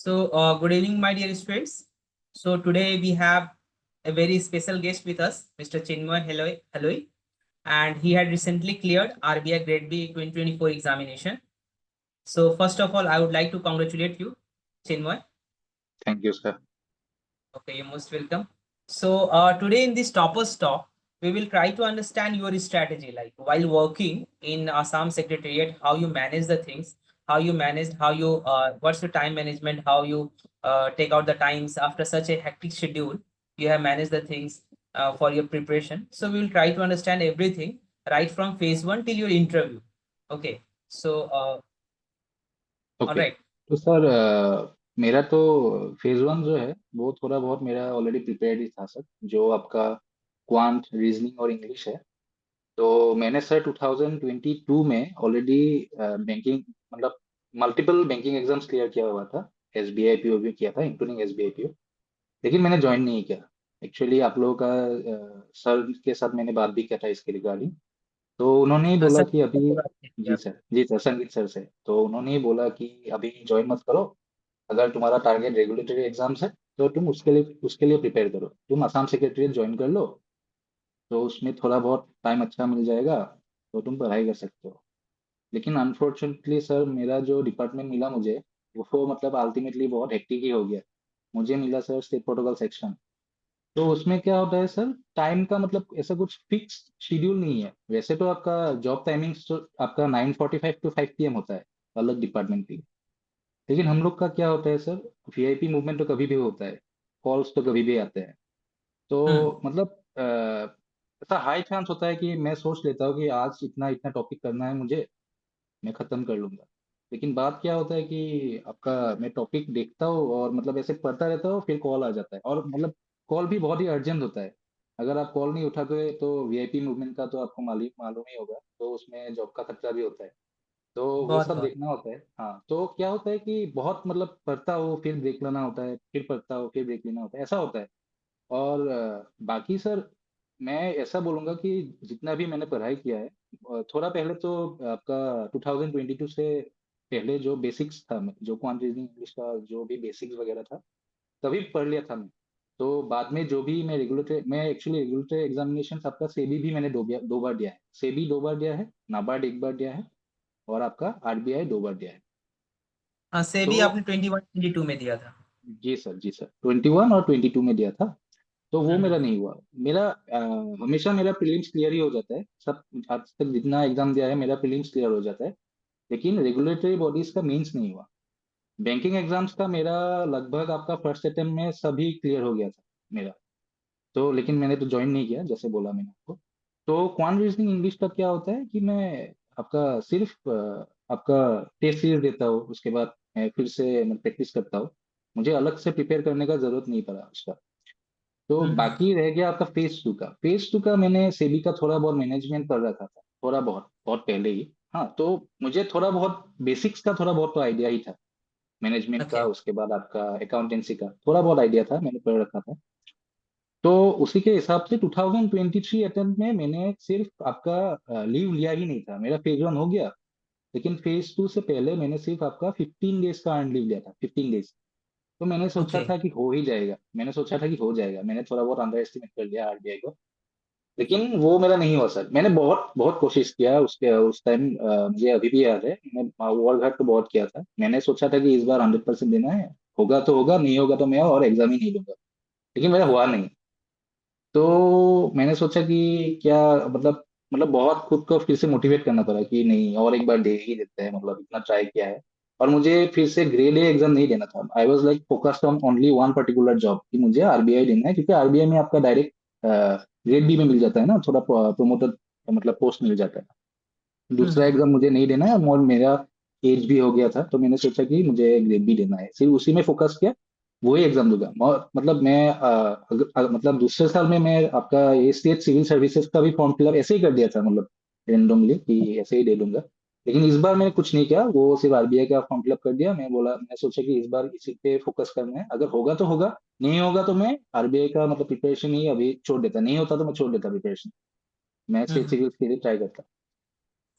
Good evening, my dear students. So, today we have a very special guest with us, Mr. Chinmoy Helloy, and he had recently cleared RBI Grade B 2024 examination. So, first of all, I would like to congratulate you, Chinmoy. Thank you, sir. Okay, you're most welcome. So, today in this Toppers Talk, we will try to understand your strategy, like while working in Assam Secretariat, how you manage the things, what's your time management, how you take out the times after such a hectic schedule, you have managed the things for your preparation. So, we will try to understand everything right from phase one till your interview. Okay, so, all okay right. तो sir मेरा तो phase one जो है वो थोड़ा बहुत मेरा already prepared ही था सर। जो आपका क्वांट रीजनिंग और इंग्लिश है, तो मैंने सर 2022 में ऑलरेडी बैंकिंग मतलब मल्टीपल बैंकिंग एग्जाम्स क्लियर किया हुआ था। एसबीआई पीओ भी किया था, इंक्लूडिंग एसबीआई पीओ। लेकिन मैंने ज्वाइन नहीं किया। एक्चुअली आप लोगों का सर के साथ मैंने बात भी किया था इसके रिगार्डिंग। तो उन्होंने ही बोला सर, कि अभी, जी सर, संगीत सर से। तो उन्होंने ही बोला कि अभी ज्वाइन मत करो। अगर तुम्हारा टारगेट रेगुलेटरी एग्जाम्स है तो तुम उसके लिए प्रिपेयर करो। तुम आसाम सेक्रेटरीट ज्वाइन कर लो, तो उसमें थोड़ा बहुत टाइम अच्छा मिल जाएगा, तो तुम पढ़ाई कर सकते हो। लेकिन अनफॉर्चुनेटली सर, मेरा जो डिपार्टमेंट मिला मुझे, वो मतलब अल्टीमेटली बहुत हेक्टिक ही हो गया। मुझे मिला सर स्टेट प्रोटोकॉल सेक्शन। तो उसमें क्या होता है सर, टाइम का मतलब ऐसा कुछ फिक्स शेड्यूल नहीं है। वैसे तो आपका जॉब टाइमिंग्स तो आपका 9:45 टू 5 PM होता है अलग डिपार्टमेंट की। लेकिन हम लोग का क्या होता है सर, वीआईपी मूवमेंट तो कभी भी होता है, कॉल्स तो कभी भी आते हैं। हम्म, तो मतलब ऐसा हाई चांस होता है कि मैं सोच लेता हूँ कि आज इतना इतना टॉपिक करना है मुझे, मैं खत्म कर लूंगा। लेकिन बात क्या होता है कि आपका मैं टॉपिक देखता हूँ और मतलब ऐसे पढ़ता रहता हूँ, फिर कॉल आ जाता है। और मतलब कॉल भी बहुत ही अर्जेंट होता है। अगर आप कॉल नहीं उठाते तो वीआईपी मूवमेंट का तो आपको मालूम मालूम ही होगा, तो उसमें जॉब का खतरा भी होता है। तो वो बहुत सब बहुत देखना होता है। हाँ, तो क्या होता है कि बहुत मतलब पढ़ता हो फिर ब्रेक लेना होता है, फिर पढ़ता हो फिर ब्रेक लेना होता है, ऐसा होता है। और बाकी सर, मैं ऐसा बोलूंगा कि जितना भी मैंने पढ़ाई किया है, थोड़ा पहले तो आपका 2022 से पहले जो बेसिक्स था, जो क्वांट रीजनिंग इंग्लिश का जो भी बेसिक्स वगैरह था, तभी पढ़ लिया था मैं। तो बाद में जो भी मैं एक्चुअली रेगुलेटरी एग्जामिनेशन आपका सेबी भी मैंने 2 बार दिया है। सेबी 2 बार दिया है, नाबार्ड 1 बार दिया है, और आपका आरबीआई 2 बार दिया है। हाँ, से तो भी आपने 21-22 में दिया था। जी सर, जी सर, 21 और 22 में दिया था। तो वो हम्म, मेरा नहीं हुआ। मेरा हमेशा मेरा प्रीलिम्स क्लियर ही हो जाता है सब। आज तक जितना एग्जाम दिया है मेरा प्रीलिम्स क्लियर हो जाता है। लेकिन रेगुलेटरी बॉडीज का मेंस नहीं हुआ। बैंकिंग एग्जाम्स का मेरा लगभग आपका फर्स्ट अटेम्प्ट में सभी क्लियर हो गया था मेरा। तो लेकिन मैंने तो ज्वाइन नहीं किया, जैसे बोला मैंने आपको। तो क्वांट रीजनिंग इंग्लिश का क्या होता है कि मैं आपका सिर्फ आपका टेस्ट सीरीज देता हूँ, उसके बाद मैं फिर से प्रैक्टिस करता हूँ। मुझे अलग से प्रिपेयर करने का जरूरत नहीं पड़ा उसका। तो हम्म, बाकी रह गया आपका फेज टू का मैंने सेबी का थोड़ा बहुत मैनेजमेंट कर रखा था, थोड़ा बहुत बहुत पहले ही। हाँ, तो मुझे थोड़ा बहुत बेसिक्स का थोड़ा बहुत तो आइडिया ही था मैनेजमेंट का। ओके। उसके बाद आपका अकाउंटेंसी का थोड़ा बहुत आइडिया था, मैंने पढ़ रखा था। तो उसी के हिसाब से 2023 अटेम्प्ट में मैंने सिर्फ आपका लीव लिया ही नहीं था। मेरा फेज वन हो गया, लेकिन फेज टू से पहले मैंने सिर्फ आपका 15 डेज का अर्न लीव लिया था, 15 डेज। तो मैंने सोचा ओके। था कि हो ही जाएगा, मैंने थोड़ा बहुत अंडर एस्टिमेट कर लिया आरबीआई को। लेकिन वो मेरा नहीं हुआ सर। मैंने बहुत बहुत कोशिश किया उसके उस टाइम। मुझे अभी भी याद है, मैंने वॉर घाट तो बहुत किया था। मैंने सोचा था कि इस बार 100% देना है, होगा तो होगा, नहीं होगा तो मैं और एग्जाम ही नहीं दूंगा। लेकिन मेरा हुआ नहीं। तो मैंने सोचा कि क्या मतलब बहुत खुद को फिर से मोटिवेट करना पड़ा कि नहीं, और एक बार दे ही देते हैं, मतलब इतना ट्राई किया है। और मुझे फिर से ग्रेड ए एग्जाम नहीं देना था। I was like focused on only one particular job कि मुझे आरबीआई देना है, क्योंकि आरबीआई में आपका डायरेक्ट ग्रेड बी में मिल जाता है ना, थोड़ा प्रोमोटेड मतलब पोस्ट मिल जाता है। दूसरा हम्म। एग्जाम मुझे नहीं देना है, और मेरा एज भी हो गया था। तो मैंने सोचा कि मुझे ग्रेड बी देना है, सिर्फ उसी में फोकस किया। वही एग्जाम दूंगा। मतलब मैं मतलब दूसरे साल में मैं आपका ये स्टेट सिविल सर्विसेज का भी फॉर्म फिलअप ऐसे ही कर दिया था, मतलब रेंडमली कि ऐसे ही दे दूंगा। लेकिन इस बार मैंने कुछ नहीं किया, वो सिर्फ आरबीआई का फॉर्म फिलअप कर दिया। मैं सोचा कि इस बार इसी पे फोकस करना है। अगर होगा तो होगा, नहीं होगा तो मैं आरबीआई का मतलब प्रिपरेशन ही अभी छोड़ देता, नहीं होता तो मैं छोड़ देता प्रिपरेशन। मैं स्टेट हम्म। सिविल के लिए ट्राई करता।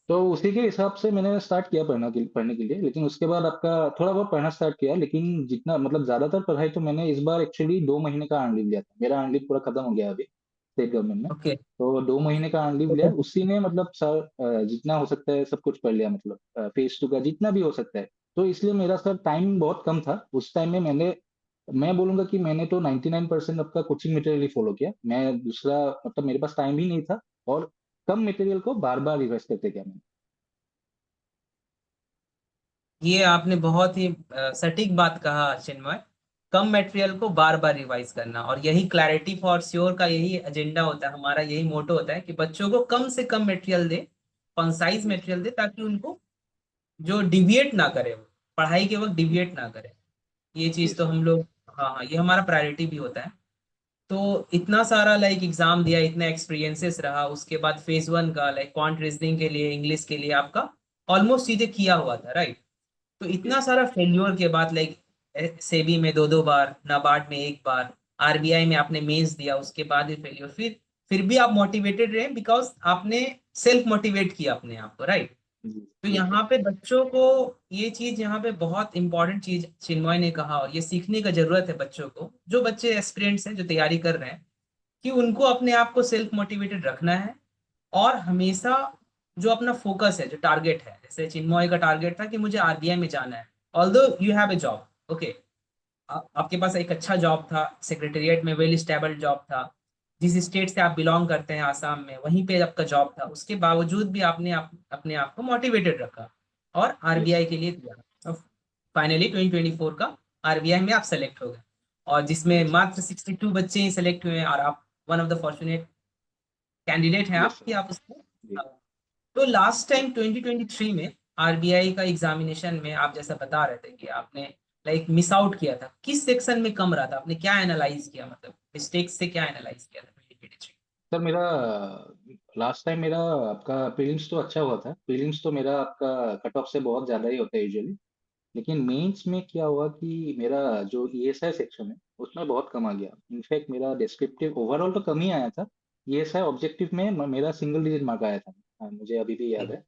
तो उसी के हिसाब से मैंने स्टार्ट किया पढ़ने के लिए, लेकिन उसके बाद आपका थोड़ा बहुत पढ़ना स्टार्ट किया, लेकिन जितना मतलब ज्यादातर पढ़ाई तो मैंने इस बार एक्चुअली 2 महीने का अर्न लीव लिया था। मेरा अर्न लीव पूरा खत्म हो गया अभी स्टेट गवर्नमेंट में। ओके। तो 2 महीने का अर्न लीव लिया, उसी में मतलब सर जितना हो सकता है सब कुछ पढ़ लिया, मतलब फेज टू का जितना भी हो सकता है। तो इसलिए मेरा सर टाइम बहुत कम था उस टाइम में। मैं बोलूंगा कि मैंने तो 99% आपका कोचिंग मटेरियल ही फॉलो किया। मैं दूसरा मतलब मेरे पास टाइम ही नहीं था, और कम मटेरियल को बार बार रिवाइज करते गया मैंने। ये आपने बहुत ही सटीक बात कहा चिन्मय। कम मटेरियल को बार बार रिवाइज करना, और यही क्लैरिटी फॉर श्योर का यही एजेंडा होता है, हमारा यही मोटो होता है कि बच्चों को कम से कम मटेरियल दे, कंसाइज जी मटेरियल दे, ताकि उनको जो डिविएट ना करे, वो पढ़ाई के वक्त डिविएट ना करे। ये जी चीज तो सर। हम लोग, हाँ हाँ, ये हमारा प्रायोरिटी भी होता है। तो इतना सारा लाइक एग्जाम दिया, इतना एक्सपीरियंसेस रहा, उसके बाद फेज वन का लाइक क्वांट रीजनिंग के लिए, इंग्लिश के लिए आपका ऑलमोस्ट चीजें किया हुआ था, राइट? तो जी इतना सारा फेल्योर के बाद लाइक सेबी में दो दो बार, नाबार्ड में एक बार, आरबीआई में आपने मेंस दिया, उसके बाद भी फेल्योर, फिर भी आप मोटिवेटेड रहे बिकॉज आपने सेल्फ मोटिवेट किया अपने आप को, राइट? जी तो जी सर। यहाँ पे बच्चों को ये चीज, यहाँ पे बहुत इंपॉर्टेंट चीज चिन्मय ने कहा, और ये सीखने का जरूरत है बच्चों को, जो बच्चे एस्पिरेंट्स हैं जो तैयारी कर रहे हैं, कि उनको अपने आप को सेल्फ मोटिवेटेड रखना है। और हमेशा जो अपना फोकस है, जो टारगेट है, जैसे चिन्मय का टारगेट था कि मुझे आरबीआई में जाना है, although you have a job, okay, आपके पास एक अच्छा जॉब था, सेक्रेटेरिएट में वेल स्टेबल जॉब था, जिस स्टेट से आप बिलोंग करते हैं आसाम में, वहीं पे आपका जॉब था, उसके बावजूद भी आपने अपने आप को मोटिवेटेड रखा और यस आरबीआई सर। के लिए दिया। फाइनली 2024 का आरबीआई में आप सेलेक्ट हो गए, और जिसमें यस सर। मात्र 62 बच्चे ही सेलेक्ट हुए हैं, और आप one of the fortunate candidate हैं यस आप, सर। कि आप उसको। जी तो लास्ट जी टाइम 2023 में आरबीआई का एग्जामिनेशन में आप जैसा बता रहे थे कि आपने लाइक मिस आउट किया था, किस सेक्शन में कम रहा था, आपने क्या एनालाइज किया, मतलब मिस्टेक्स से क्या एनालाइज किया था 2023? सर, मेरा लास्ट टाइम मेरा आपका प्रीलिम्स तो अच्छा हुआ था। प्रीलिम्स तो मेरा आपका कट ऑफ से बहुत ज़्यादा ही होता है यूजुअली। लेकिन मेंस में क्या हुआ कि मेरा जो ईएसआई सेक्शन है उसमें बहुत कम आ गया। इनफैक्ट मेरा डिस्क्रिप्टिव ओवरऑल तो कम ही आया था। ईएसआई ऑब्जेक्टिव में मेरा सिंगल डिजिट मार्क आया था। हाँ, मुझे अभी भी याद है।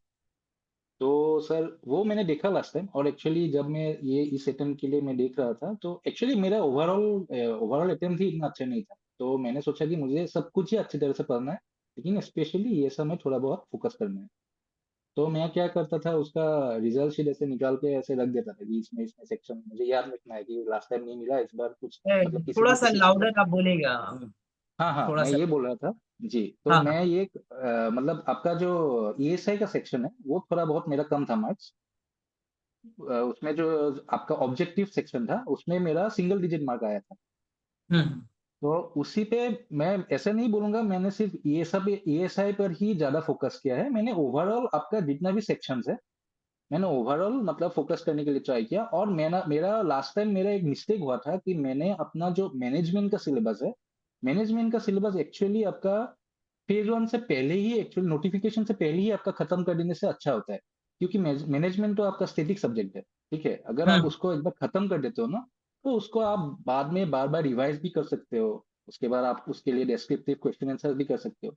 तो सर वो मैंने देखा लास्ट टाइम, और एक्चुअली जब मैं ये इस अटेम्प्ट के लिए मैं देख रहा था, तो एक्चुअली मेरा ओवरऑल ओवरऑल अटेम्प्ट ही इतना अच्छा नहीं था। तो मैंने सोचा कि मुझे सब कुछ ही अच्छी तरह से पढ़ना है, लेकिन स्पेशली ये सब में थोड़ा बहुत फोकस करना है। तो मैं क्या करता था, उसका रिजल्ट शीट ऐसे निकाल के ऐसे रख देता था कि इसमें सेक्शन मुझे याद रखना है कि लास्ट टाइम नहीं मिला, इस बार कुछ मतलब किसी थोड़ा न सा किसी चीज। लाउडर आप बोलेगा, हाँ हाँ, थोड़ा मैं सा। ये बोल रहा था। जी, तो हाँ मैं हाँ। ये मतलब आपका जो ईएसआई का सेक्शन है वो थोड़ा बहुत मेरा कम था मार्क्स। उसमें जो आपका ऑब्जेक्टिव सेक्शन था उसमें मेरा सिंगल डिजिट मार्क आया था। हम्म। तो उसी पे मैं ऐसा नहीं बोलूंगा मैंने सिर्फ ये सब ईएसआई पर ही ज्यादा फोकस किया है। मैंने ओवरऑल आपका जितना भी सेक्शंस है, मैंने ओवरऑल मतलब फोकस करने के लिए ट्राई किया। और मेरा लास्ट टाइम मेरा एक मिस्टेक हुआ था कि मैंने अपना जो मैनेजमेंट का सिलेबस है, मैनेजमेंट का सिलेबस एक्चुअली आपका फेज वन से पहले ही, एक्चुअली नोटिफिकेशन से पहले ही आपका खत्म कर देने से अच्छा होता है। क्योंकि मैनेजमेंट तो आपका स्टैटिक सब्जेक्ट है, ठीक है। अगर आप हम्म। उसको एक बार खत्म कर देते हो ना, तो उसको आप बाद में बार बार रिवाइज भी कर सकते हो। उसके बाद आप उसके लिए डेस्क्रिप्टिव क्वेश्चन आंसर भी कर सकते हो।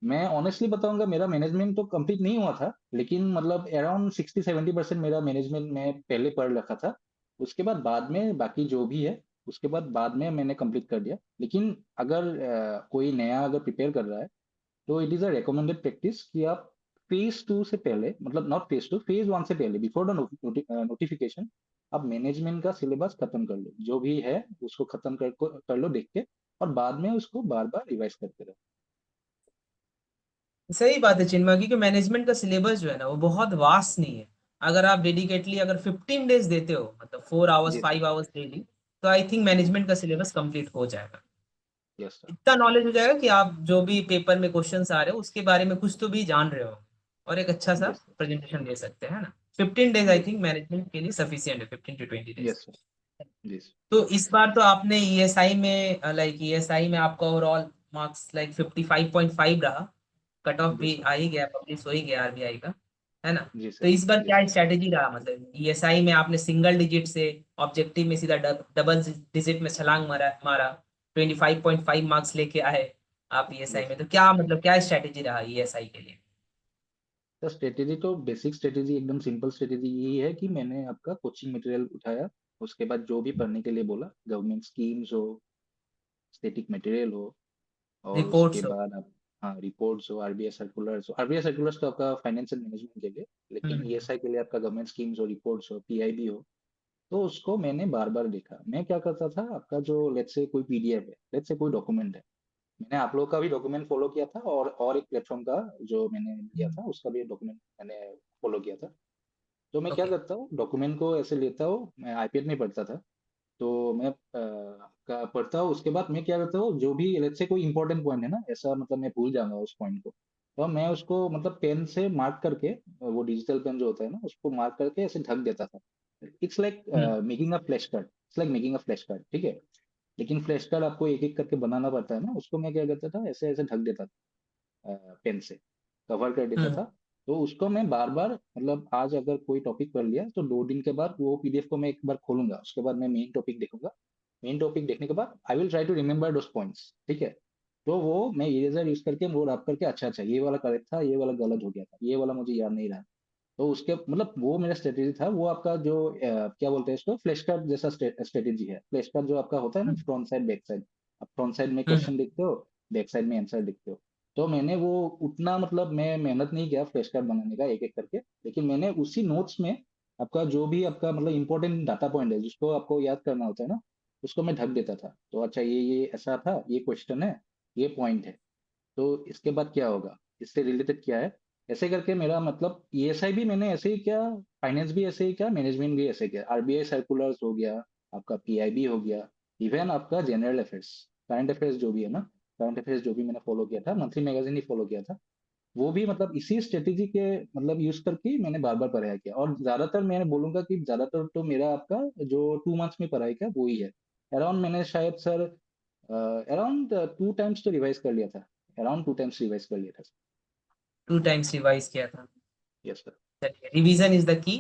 मैं ऑनेस्टली बताऊंगा, मेरा मैनेजमेंट तो कंप्लीट नहीं हुआ था, लेकिन मतलब अराउंड 60-70% मेरा मैनेजमेंट में पहले पढ़ रखा था। उसके बाद में बाकी जो भी है, उसके बाद में मैंने कंप्लीट कर दिया। लेकिन अगर कोई नया अगर प्रिपेयर कर रहा है, तो it is a recommended practice कि आप फेज टू से पहले, मतलब not phase two, phase one से पहले, बिफोर द नोटिफिकेशन, आप मैनेजमेंट का सिलेबस खत्म कर लो, जो भी है उसको खत्म कर लो देख के, और बाद में उसको बार बार रिवाइज करते रहो। सही बात है चिन्मय, क्योंकि मैनेजमेंट का सिलेबस जो है ना, वो बहुत वास्ट नहीं है। अगर आप डेडिकेटली अगर 15 डेज देते हो, मतलब 4 आवर्स जी सर। 5 आवर्स डेली, तो आई थिंक जी मैनेजमेंट का सिलेबस कंप्लीट हो जाएगा। Yes sir. इतना नॉलेज हो जाएगा कि आप जो भी पेपर में क्वेश्चंस आ रहे हो उसके बारे में कुछ तो भी जान रहे हो, और एक अच्छा सा यस सर। प्रेजेंटेशन दे सकते हैं, है ना? 15 डेज आई जी थिंक मैनेजमेंट के लिए सफिशियंट है, 15 to 20 डेज। Yes sir. जी सर। तो इस बार तो आपने ईएसआई में लाइक ईएसआई में आपका ओवरऑल मार्क्स लाइक 55.5 रहा, कट ऑफ जी भी सर। आ ही गया, पब्लिश हो ही गया आरबीआई का, है ना? जी तो सर। इस बार जी क्या सर। स्ट्रैटेजी रहा, मतलब ईएसआई में आपने सिंगल डिजिट से ऑब्जेक्टिव में सीधा डबल डिजिट में छलांग मारा 25.5 मार्क्स लेके आए आप ईएसआई यस में, सर। तो क्या मतलब क्या स्ट्रैटेजी रहा ईएसआई के लिए? तो स्ट्रेटेजी तो बेसिक स्ट्रेटेजी एकदम सिंपल स्ट्रेटेजी यही है कि मैंने आपका कोचिंग मटेरियल उठाया, उसके बाद जो भी पढ़ने के लिए बोला, गवर्नमेंट स्कीम्स हो, स्टैटिक मटेरियल हो, और उसके रिपोर्ट्स हो। बाद आप, हाँ, रिपोर्ट्स हो, आरबीआई सर्कुलर्स तो आपका फाइनेंशियल मैनेजमेंट के लिए, लेकिन हम्म। ईएसआई के लिए आपका गवर्नमेंट स्कीम्स हो, रिपोर्ट्स हो, पीआईबी हो, तो उसको मैंने बार बार देखा। मैं क्या करता था, आपका जो लेट्स से कोई पीडीएफ है, लेट्स से कोई डॉक्यूमेंट है, मैंने आप लोग का भी डॉक्यूमेंट फॉलो किया था, और एक प्लेटफॉर्म का जो मैंने लिया था उसका भी डॉक्यूमेंट मैंने फॉलो किया था। तो मैं क्या ओके। करता हूँ, डॉक्यूमेंट को ऐसे लेता हूँ, मैं आईपैड में पढ़ता था, तो मैं का पढ़ता हूँ, उसके बाद मैं क्या करता हूँ, जो भी लेट्स से कोई इंपॉर्टेंट पॉइंट है ना, ऐसा मतलब मैं भूल जाऊंगा उस पॉइंट को, तो मैं उसको मतलब पेन से मार्क करके, वो डिजिटल पेन जो होता है ना, उसको मार्क करके ऐसे ढक देता था। It's like hmm. Making a flash card, it's like making a flash card, ठीक है। लेकिन फ्लैश कार्ड आपको एक एक करके बनाना पड़ता है ना, उसको मैं क्या करता था, ऐसे ऐसे ढक देता था पेन से, कवर कर देता हम्म। था। तो उसको मैं बार बार, मतलब आज अगर कोई टॉपिक पढ़ लिया तो 2 दिन के बाद वो पीडीएफ को मैं एक बार खोलूंगा, उसके बाद मैं मेन टॉपिक देखूंगा। मेन टॉपिक देखने के बाद I will try to remember those points, ठीक है। तो वो मैं इरेजर यूज करके वो रब करके, अच्छा अच्छा ये वाला करेक्ट था, ये वाला गलत हो गया था, ये वाला मुझे याद नहीं रहा। तो उसके मतलब वो मेरा स्ट्रेटेजी था, वो आपका जो क्या बोलते हैं इसको, फ्लैश कार्ड जैसा स्ट्रेटेजी है। फ्लैश कार्ड जो आपका होता है ना, हम्म। फ्रंट साइड बैक साइड, आप फ्रंट साइड में हम्म। क्वेश्चन देखते हो, बैक साइड में आंसर देखते हो। तो मैंने वो उतना मतलब मैं मेहनत नहीं किया फ्लैश कार्ड बनाने का एक एक करके, लेकिन मैंने उसी नोट्स में आपका जो भी आपका मतलब इंपॉर्टेंट डाटा पॉइंट है जिसको आपको याद करना होता है ना, उसको मैं ढक देता था। तो अच्छा ये ऐसा था, ये क्वेश्चन है, ये पॉइंट है, तो इसके बाद क्या होगा, इससे रिलेटेड क्या है, ऐसे करके मेरा मतलब ईएसआई भी मैंने ऐसे ही किया, फाइनेंस भी ऐसे ही किया, मैनेजमेंट भी ऐसे किया, आरबीआई सर्कुलर्स हो गया, आपका पीआईबी हो गया, इवन आपका जनरल अफेयर्स, करंट अफेयर्स जो भी है ना, करंट अफेयर्स जो भी मैंने फॉलो किया था, मंथली मैगजीन ही फॉलो किया था, वो भी मतलब इसी स्ट्रेटेजी के मतलब यूज करके ही मैंने बार बार पढ़ाई किया। और ज्यादातर मैं बोलूंगा कि ज्यादातर तो मेरा आपका जो 2 मंथ्स में पढ़ाई किया वो ही है। अराउंड मैंने शायद सर अराउंड 2 टाइम्स तो रिवाइज कर लिया था, अराउंड 2 टाइम्स रिवाइज कर लिया था। 2 टाइम्स रिवाइज किया था। Yes sir. चलिए, revision is the key.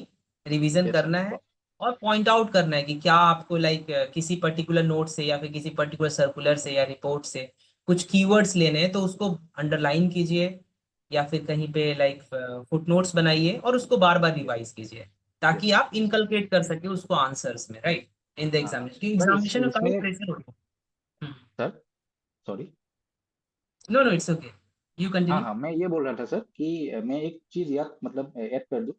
Revision yes करना सर। है और पॉइंट आउट करना है कि क्या आपको लाइक किसी पर्टिकुलर नोट से या फिर किसी पर्टिकुलर सर्कुलर से या रिपोर्ट से कुछ कीवर्ड्स लेने हैं, तो उसको अंडरलाइन कीजिए या फिर कहीं पे लाइक फुटनोट्स बनाइए और उसको बार बार रिवाइज कीजिए, ताकि यस आप इनकलकेट कर सके उसको आंसर्स में, राइट, इन द हाँ एग्जामिनेशन, क्योंकि सर, एग्जामिनेशन में काफी इसमें प्रेशर होता है। Sir, sorry. No no, it's okay, you हाँ कंटिन्यू। हाँ, मैं ये बोल रहा था सर कि मैं एक चीज याद मतलब ऐड कर दूं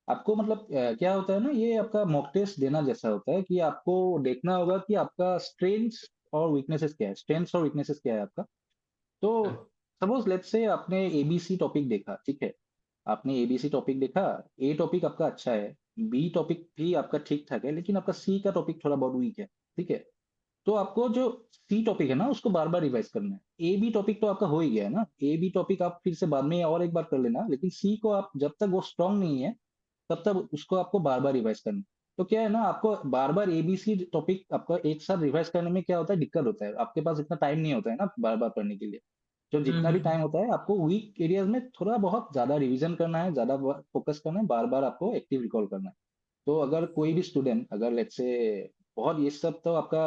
आपको, मतलब क्या होता है ना, ये आपका मॉक टेस्ट देना जैसा होता है कि आपको देखना होगा कि आपका स्ट्रेंथ्स और वीकनेसेस क्या है, स्ट्रेंथ्स और वीकनेसेस क्या है आपका। तो सपोज लेट्स से आपने एबीसी टॉपिक देखा, ठीक है, आपने एबीसी टॉपिक देखा, ए टॉपिक आपका अच्छा है, बी टॉपिक भी आपका ठीक ठाक है, लेकिन आपका सी का टॉपिक थोड़ा बहुत वीक है, ठीक है। तो आपको जो सी टॉपिक है ना उसको बार बार रिवाइज करना है। ए बी टॉपिक तो आपका हो ही गया है ना, ए बी टॉपिक आप फिर से बाद में और एक बार कर लेना, लेकिन सी को आप जब तक वो स्ट्रांग नहीं है तब तक उसको आपको बार बार रिवाइज करना है। तो क्या है ना, आपको बार बार एबीसी टॉपिक आपका एक साथ रिवाइज करने में क्या होता है, दिक्कत होता है, आपके पास इतना टाइम नहीं होता है ना बार बार पढ़ने के लिए। तो जितना भी टाइम होता है आपको वीक एरियाज में थोड़ा बहुत ज्यादा रिवीजन करना है, ज्यादा फोकस करना है, बार बार आपको एक्टिव रिकॉल करना है। तो अगर कोई भी स्टूडेंट, अगर लेट्स से बहुत ये सब तो आपका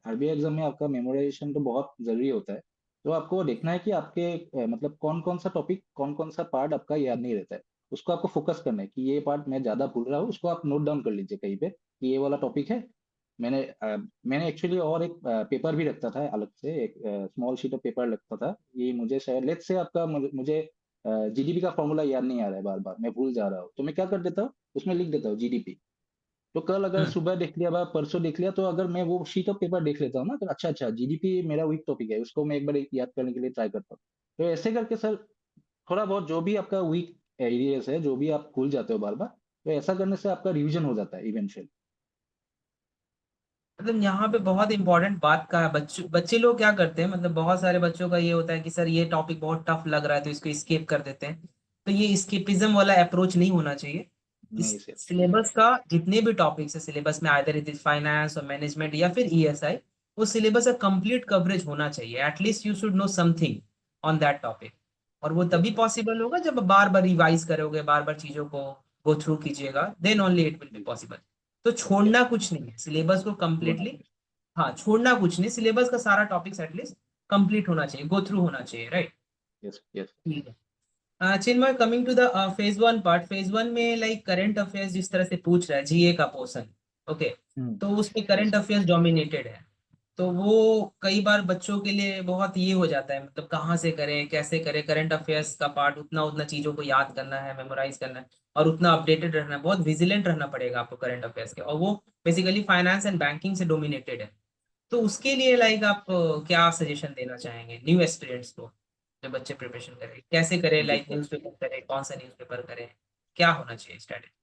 आरबीआई एग्जाम में आपका मेमोराइजेशन तो बहुत जरूरी होता है। तो आपको देखना है कि आपके मतलब कौन कौन सा टॉपिक, कौन कौन सा पार्ट आपका याद नहीं रहता है, उसको आपको फोकस करना है कि ये पार्ट मैं ज्यादा भूल रहा हूँ, उसको आप नोट डाउन कर लीजिए कहीं पे कि ये वाला टॉपिक है। मैंने एक्चुअली और एक पेपर भी रखता था अलग से, एक स्मॉल शीट ऑफ पेपर रखता था। ये मुझे शायद लेट्स से आपका मुझे जीडीपी का फॉर्मूला याद नहीं आ रहा है, बार बार मैं भूल जा रहा हूँ, तो मैं क्या कर देता हूँ, उसमें लिख देता हूँ जीडीपी। तो कल अगर सुबह देख लिया, परसों देख लिया, तो अगर मैं वो शीट ऑफ पेपर देख लेता हूँ ना, तो अच्छा अच्छा जीडीपी मेरा वीक टॉपिक है, उसको मैं एक बार याद करने के लिए ट्राई करता हूँ। तो ऐसे करके सर थोड़ा बहुत जो भी आपका वीक एरियाज है, जो भी आप भूल जाते हो बार बार, तो ऐसा करने से आपका रिवीजन हो जाता है इवेंचुअली। मतलब यहाँ पे बहुत इंपॉर्टेंट बात का है, बच्चे बच्चे लोग क्या करते हैं, मतलब बहुत सारे बच्चों का ये होता है कि सर ये टॉपिक बहुत टफ लग रहा है तो इसको स्किप कर देते हैं। तो ये स्किपिज्म वाला अप्रोच नहीं होना चाहिए। इस नहीं सर। सिलेबस का जितने भी टॉपिक्स है सिलेबस में, आइदर इट इज फाइनेंस और मैनेजमेंट या फिर ईएसआई, वो सिलेबस का कंप्लीट कवरेज होना चाहिए। At least you should know something on that topic. और वो तभी यस सर। पॉसिबल होगा जब बार बार रिवाइज करोगे, बार बार चीजों को गो थ्रू कीजिएगा, then only it will be possible. तो छोड़ना यस कुछ नहीं है सिलेबस को छोड़ना कंप्लीटली। कुछ। हाँ, छोड़ना कुछ नहीं, सिलेबस का सारा टॉपिक्स एटलीस्ट कंप्लीट होना चाहिए, गो थ्रू होना चाहिए, राइट। Yes yes. ठीक है। Chinmay, coming to the phase one part, phase one में लाइक करंट अफेयर्स जिस तरह से पूछ रहा है, जीए का पोर्शन, ओके, तो उसमें yes current sir. Affairs dominated है। तो वो कई बार बच्चों के लिए बहुत ये हो जाता है, मतलब कहाँ से करें, कैसे करें, करंट अफेयर्स का पार्ट उतना उतना चीजों को याद करना है, मेमोराइज करना है, और उतना अपडेटेड रहना है, बहुत विजिलेंट रहना पड़ेगा आपको करंट अफेयर्स के, और वो बेसिकली फाइनेंस एंड बैंकिंग से डोमिनेटेड है। तो उसके लिए लाइक आप क्या सजेशन देना चाहेंगे न्यू एस्पिरेंट्स को, जो बच्चे प्रिपरेशन करें, कैसे करें, जी लाइक सर। न्यूज़पेपर करें, कौन सा न्यूज़पेपर करें, क्या होना चाहिए स्ट्रेटेजी?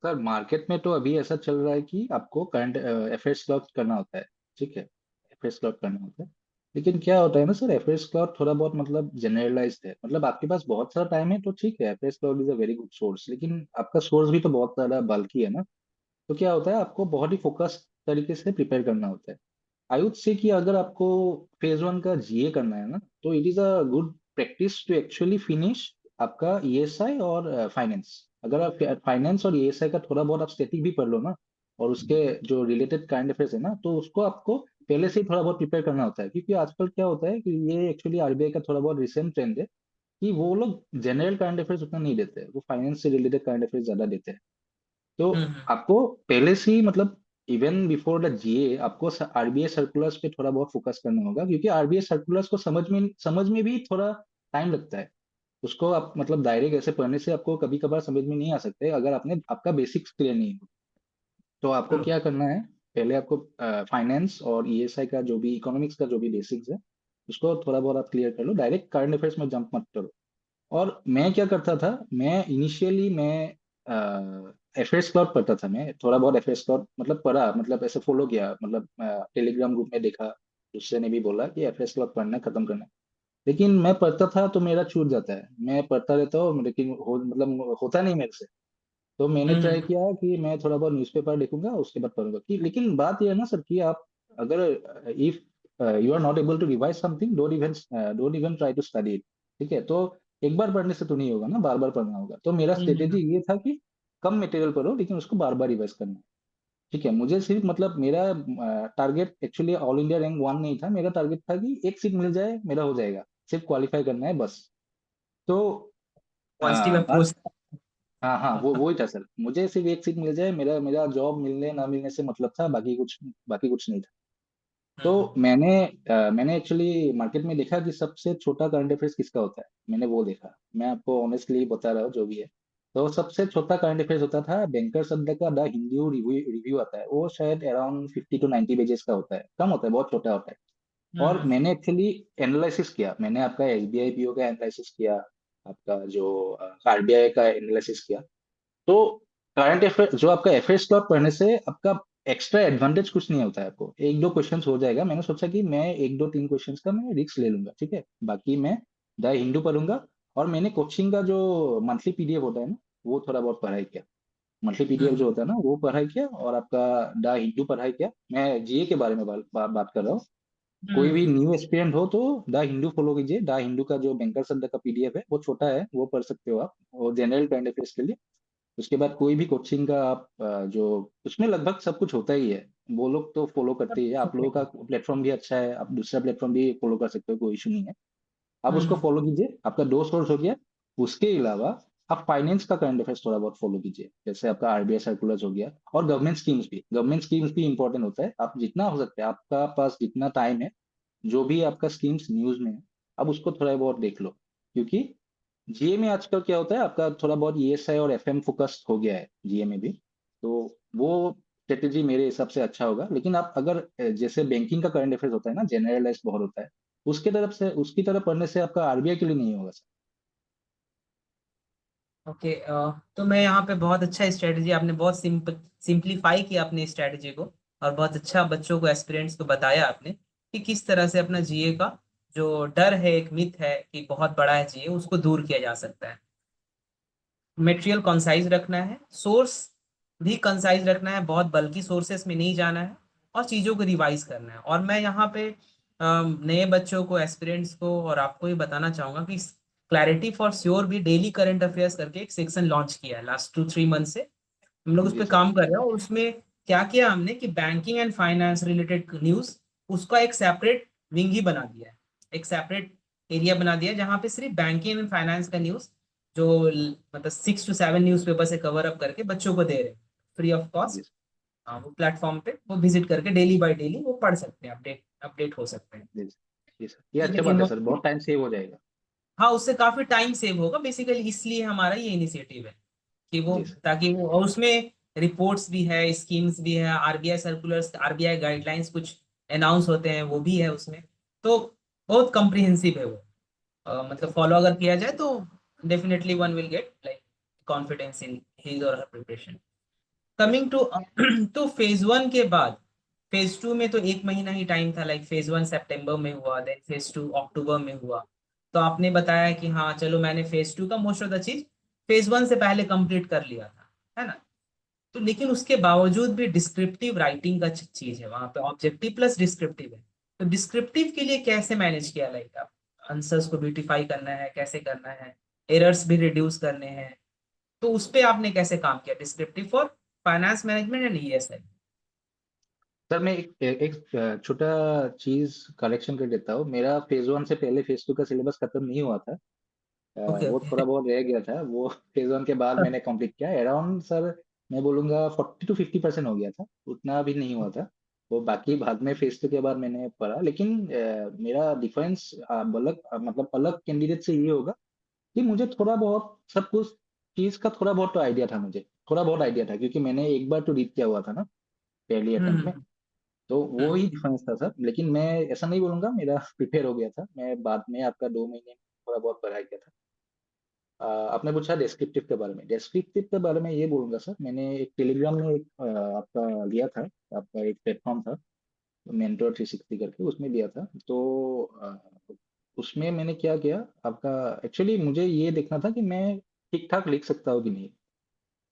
सर मार्केट में तो अभी ऐसा चल रहा है कि आपको करंट अफेयर्स क्लॉक करना होता है, ठीक है, अफेयर्स क्लॉक करना होता है। लेकिन क्या होता है ना सर, अफेयर्स क्लॉक थोड़ा बहुत मतलब जनरलाइज्ड है, मतलब आपके पास बहुत सारा टाइम है तो ठीक है, affairs clock is a very good source, लेकिन आपका सोर्स भी तो बहुत सारा बल्कि है ना। तो क्या होता है, आपको बहुत ही फोकस तरीके से प्रिपेयर करना होता है। आई वुड से कि अगर आपको फेज वन का जीए करना है ना, तो it is a good practice to actually finish आपका ईएसआई और फाइनेंस। अगर आप फाइनेंस और ईएसआई का थोड़ा बहुत आप स्टैटिक भी पढ़ लो ना, और उसके जो रिलेटेड करंट अफेयर्स है ना, तो उसको आपको पहले से ही थोड़ा बहुत प्रिपेयर करना होता है, क्योंकि आजकल क्या होता है कि ये एक्चुअली आरबीआई का थोड़ा बहुत रिसेंट ट्रेंड है कि वो लोग जनरल करंट अफेयर्स उतना नहीं देते हैं, वो फाइनेंस से रिलेटेड करंट अफेयर्स ज्यादा देते हैं। तो हम्म। आपको पहले से ही मतलब इवन बिफोर द जीए आपको आरबीआई सर्कुलर्स पे थोड़ा बहुत फोकस करना होगा, क्योंकि आरबीआई सर्कुलर्स को समझ में भी थोड़ा टाइम लगता है। उसको आप मतलब डायरेक्ट ऐसे पढ़ने से आपको कभी कभार समझ में नहीं आ सकते अगर आपने आपका बेसिक्स क्लियर नहीं हो। तो आपको ट्रू। क्या करना है, पहले आपको फाइनेंस और ईएसआई का जो भी इकोनॉमिक्स का जो भी बेसिक्स है उसको थोड़ा बहुत आप क्लियर कर लो, डायरेक्ट करंट अफेयर्स में जंप मत करो। और मैं क्या करता था, मैं इनिशियली मैं एफएस क्लाउड पढ़ता था, मैं थोड़ा बहुत एफएस क्लाउड मतलब पढ़ा, मतलब ऐसे फॉलो किया, मतलब टेलीग्राम ग्रुप में देखा, दूसरे ने भी बोला कि एफएस क्लाउड पढ़ना खत्म करना है। लेकिन मैं पढ़ता था तो मेरा छूट जाता है, मैं पढ़ता रहता हूँ लेकिन मतलब होता नहीं मेरे से। तो मैंने ट्राई हम्म। किया कि मैं थोड़ा बहुत न्यूज़पेपर देखूंगा उसके बाद पढ़ूंगा कि, लेकिन बात यह है ना सर कि आप अगर if you are not able to revise something, don't even try to study it. ठीक है, तो एक बार पढ़ने से तो नहीं होगा ना, बार बार पढ़ना होगा। तो मेरा स्ट्रेटेजी हम्म। ये था कि कम मटेरियल पढ़ो लेकिन उसको बार बार रिवाइज करना है। ठीक है, मुझे सिर्फ मतलब मेरा target actually all India rank one नहीं था, मेरा टारगेट था कि एक सीट मिल जाए मेरा हो जाएगा, सिर्फ क्वालिफाई करना है बस। तो पॉजिटिव बात, अप्रोच। हाँ हाँ, वो ही था सर, मुझे सिर्फ एक सीट मिल जाए, मेरा मेरा जॉब मिलने ना मिलने से मतलब था, बाकी कुछ नहीं था। तो हम्म। मैंने एक्चुअली मार्केट में देखा कि सबसे छोटा करंट अफेयर्स किसका होता है, मैंने वो देखा, मैं आपको ऑनेस्टली बता रहा हूँ जो भी है। तो सबसे छोटा करंट अफेयर्स होता था बैंकर्स अड्डा का द हिंदू रिव्यू रिव्यू आता है, वो शायद अराउंड 50 to 90 पेजेस का होता है, कम होता है, बहुत छोटा होता है। और हम्म। मैंने एक्चुअली एनालिसिस किया, मैंने आपका एसबीआई पीओ का एनालिसिस किया, आपका जो आरबीआई का एनालिसिस किया। तो करंट अफेयर जो आपका एफएस क्लॉक पढ़ने से आपका एक्स्ट्रा एडवांटेज कुछ नहीं होता है, आपको एक दो क्वेश्चंस हो जाएगा, मैंने सोचा कि मैं एक दो तीन क्वेश्चंस का मैं रिस्क ले लूंगा, ठीक है, बाकी मैं द हिंदू पढ़ूंगा। और मैंने कोचिंग का जो मंथली पीडीएफ होता है ना, वो थोड़ा बहुत पढ़ाई किया, मंथली पीडीएफ जो हम्म। होता है ना वो पढ़ाई किया, और आपका द हिंदू पढ़ाई किया। मैं जीए के बारे में बात कर रहा हूँ। कोई भी हम्म। न्यू एस्पिरेंट हो तो द हिंदू फॉलो कीजिए, द हिंदू का जो बैंकर संडे का पीडीएफ है वो छोटा है, वो पढ़ सकते हो आप, और जनरल करंट अफेयर्स के लिए। उसके बाद कोई भी कोचिंग का आप जो उसमें लगभग सब कुछ होता ही है, वो लोग तो फॉलो करते ही है, आप लोगों का प्लेटफॉर्म भी अच्छा है, आप दूसरा प्लेटफॉर्म भी फॉलो कर सकते हो, कोई इशू नहीं है। आप उसको हम्म। फॉलो कीजिए, आपका दो सोर्स हो गया। उसके अलावा आप फाइनेंस का करंट अफेयर्स थोड़ा बहुत फॉलो कीजिए, जैसे आपका आरबीआई सर्कुलर्स हो गया, और गवर्नमेंट स्कीम्स भी इंपॉर्टेंट होता है, आप जितना हो सकता है आपका पास जितना टाइम है, जो भी आपका स्कीम्स न्यूज में है, अब उसको थोड़ा बहुत देख लो। क्योंकि जीए में आजकल क्या होता है, आपका थोड़ा बहुत ईएसआई और एफएम फोकस्ड हो गया है जीए में भी, तो वो स्ट्रेटेजी मेरे हिसाब से अच्छा होगा। लेकिन आप अगर जैसे बैंकिंग का करंट अफेयर्स होता है ना, जनरलाइज बहुत होता है, उसकी तरफ पढ़ने से आपका आरबीआई के लिए नहीं होगा सर। ओके। तो मैं यहाँ पे बहुत अच्छा स्ट्रेटजी, आपने बहुत सिंपलीफाई किया अपने स्ट्रेटजी को, और बहुत अच्छा बच्चों को, एस्पिरेंट्स को बताया आपने कि किस तरह से अपना जीए का जो डर है, एक मिथ है कि बहुत बड़ा है जीए, उसको दूर किया जा सकता है। मटेरियल कंसाइज रखना है, सोर्स भी कंसाइज रखना है, बहुत बल्कि सोर्सेस में नहीं जाना है, और चीज़ों को रिवाइज करना है। और मैं यहाँ पे नए बच्चों को, एस्पिरेंट्स को और आपको ये बताना चाहूंगा कि क्लैरिटी फॉर श्योर भी डेली करंट अफेयर्स करके एक सेक्शन लॉन्च किया है लास्ट 2-3 मंथ से। हम लोग उस जी पर सर। काम कर रहे हैं, और उसमें क्या किया हमने कि banking and finance related news, उसका एक सेपरेट विंग ही बना दिया है, एक सेपरेट एरिया बना दिया है, जहाँ पे सिर्फ बैंकिंग एंड फाइनेंस का न्यूज जो मतलब 6 to 7 न्यूज़पेपर से कवर अप करके बच्चों को दे रहे हैं फ्री ऑफ कॉस्ट। जी सर। हाँ, वो प्लेटफॉर्म पे वो विजिट करके डेली बाय डेली वो पढ़ सकते हैं, अपडेट अपडेट हो सकते हैं। जी सर। जी सर, ये ठीक है, अच्छा बात है सर, इन्होंने, बहुत टाइम सेव हो जाएगा। हाँ उससे काफी टाइम सेव होगा बेसिकली, इसलिए हमारा ये इनिशिएटिव है कि वो, जी सर। ताकि वो, और उसमें रिपोर्ट्स भी है, स्कीम्स भी है, आरबीआई सर्कुलर्स, आरबीआई गाइडलाइंस कुछ अनाउंस होते हैं वो भी है उसमें। तो बहुत कॉम्प्रिहेंसिव है वो। मतलब फॉलो अगर किया जाए तो definitely one will get like confidence in his और her preparation. Yes coming sir. To तो फेज 1 के बाद फेज 2 में तो 1 महीना ही टाइम था, लाइक फेज 1 सितंबर में हुआ, देन फेज 2 अक्टूबर में हुआ। तो आपने बताया कि हाँ चलो मैंने फेज 2 का मोस्ट ऑफ द चीज फेज 1 से पहले कंप्लीट कर लिया था, है ना। तो लेकिन उसके बावजूद भी डिस्क्रिप्टिव राइटिंग का चीज है वहां पे, ऑब्जेक्टिव प्लस डिस्क्रिप्टिव है। तो डिस्क्रिप्टिव के लिए कैसे मैनेज किया, लाइक आप आंसर्स को ब्यूटीफाई करना है, कैसे करना है, एरर्स भी रिड्यूस करने हैं, तो उस पे आपने कैसे काम किया descriptive for finance management and ESI? Sir मैं एक छोटा चीज करेक्शन कर देता हूँ। मेरा फेज 1 से पहले फेज 2 का सिलेबस खत्म नहीं हुआ था। ओके वो ओके। थोड़ा बहुत रह गया था, वो फेज 1 के बाद मैंने कंप्लीट किया। अराउंड सर मैं बोलूंगा 40 to 50% हो गया था, उतना भी नहीं हुआ था। वो बाकी बाद में फेज 2 के बाद मैंने पढ़ा। लेकिन मेरा डिफरेंस अलग मतलब अलग कैंडिडेट से ये होगा कि मुझे थोड़ा बहुत सब कुछ चीज का थोड़ा बहुत तो आइडिया था। मुझे थोड़ा बहुत आइडिया था क्योंकि मैंने एक बार तो रीड किया हुआ था ना पहली अटेम्प्ट में। हम्म तो वो हम्म ही डिफरेंस था सर। लेकिन मैं ऐसा नहीं बोलूंगा मेरा प्रिपेयर हो गया था। मैं बाद में आपका 2 महीने में थोड़ा बहुत पढ़ाई किया था। आपने पूछा डिस्क्रिप्टिव के बारे में। डिस्क्रिप्टिव के बारे में ये बोलूंगा सर, मैंने एक टेलीग्राम में एक आपका लिया था। आपका एक प्लेटफॉर्म था मेंटोर 360 करके, उसमें लिया था। तो उसमें मैंने क्या किया आपका, एक्चुअली मुझे ये देखना था कि मैं ठीक ठाक लिख सकता हूँ कि नहीं।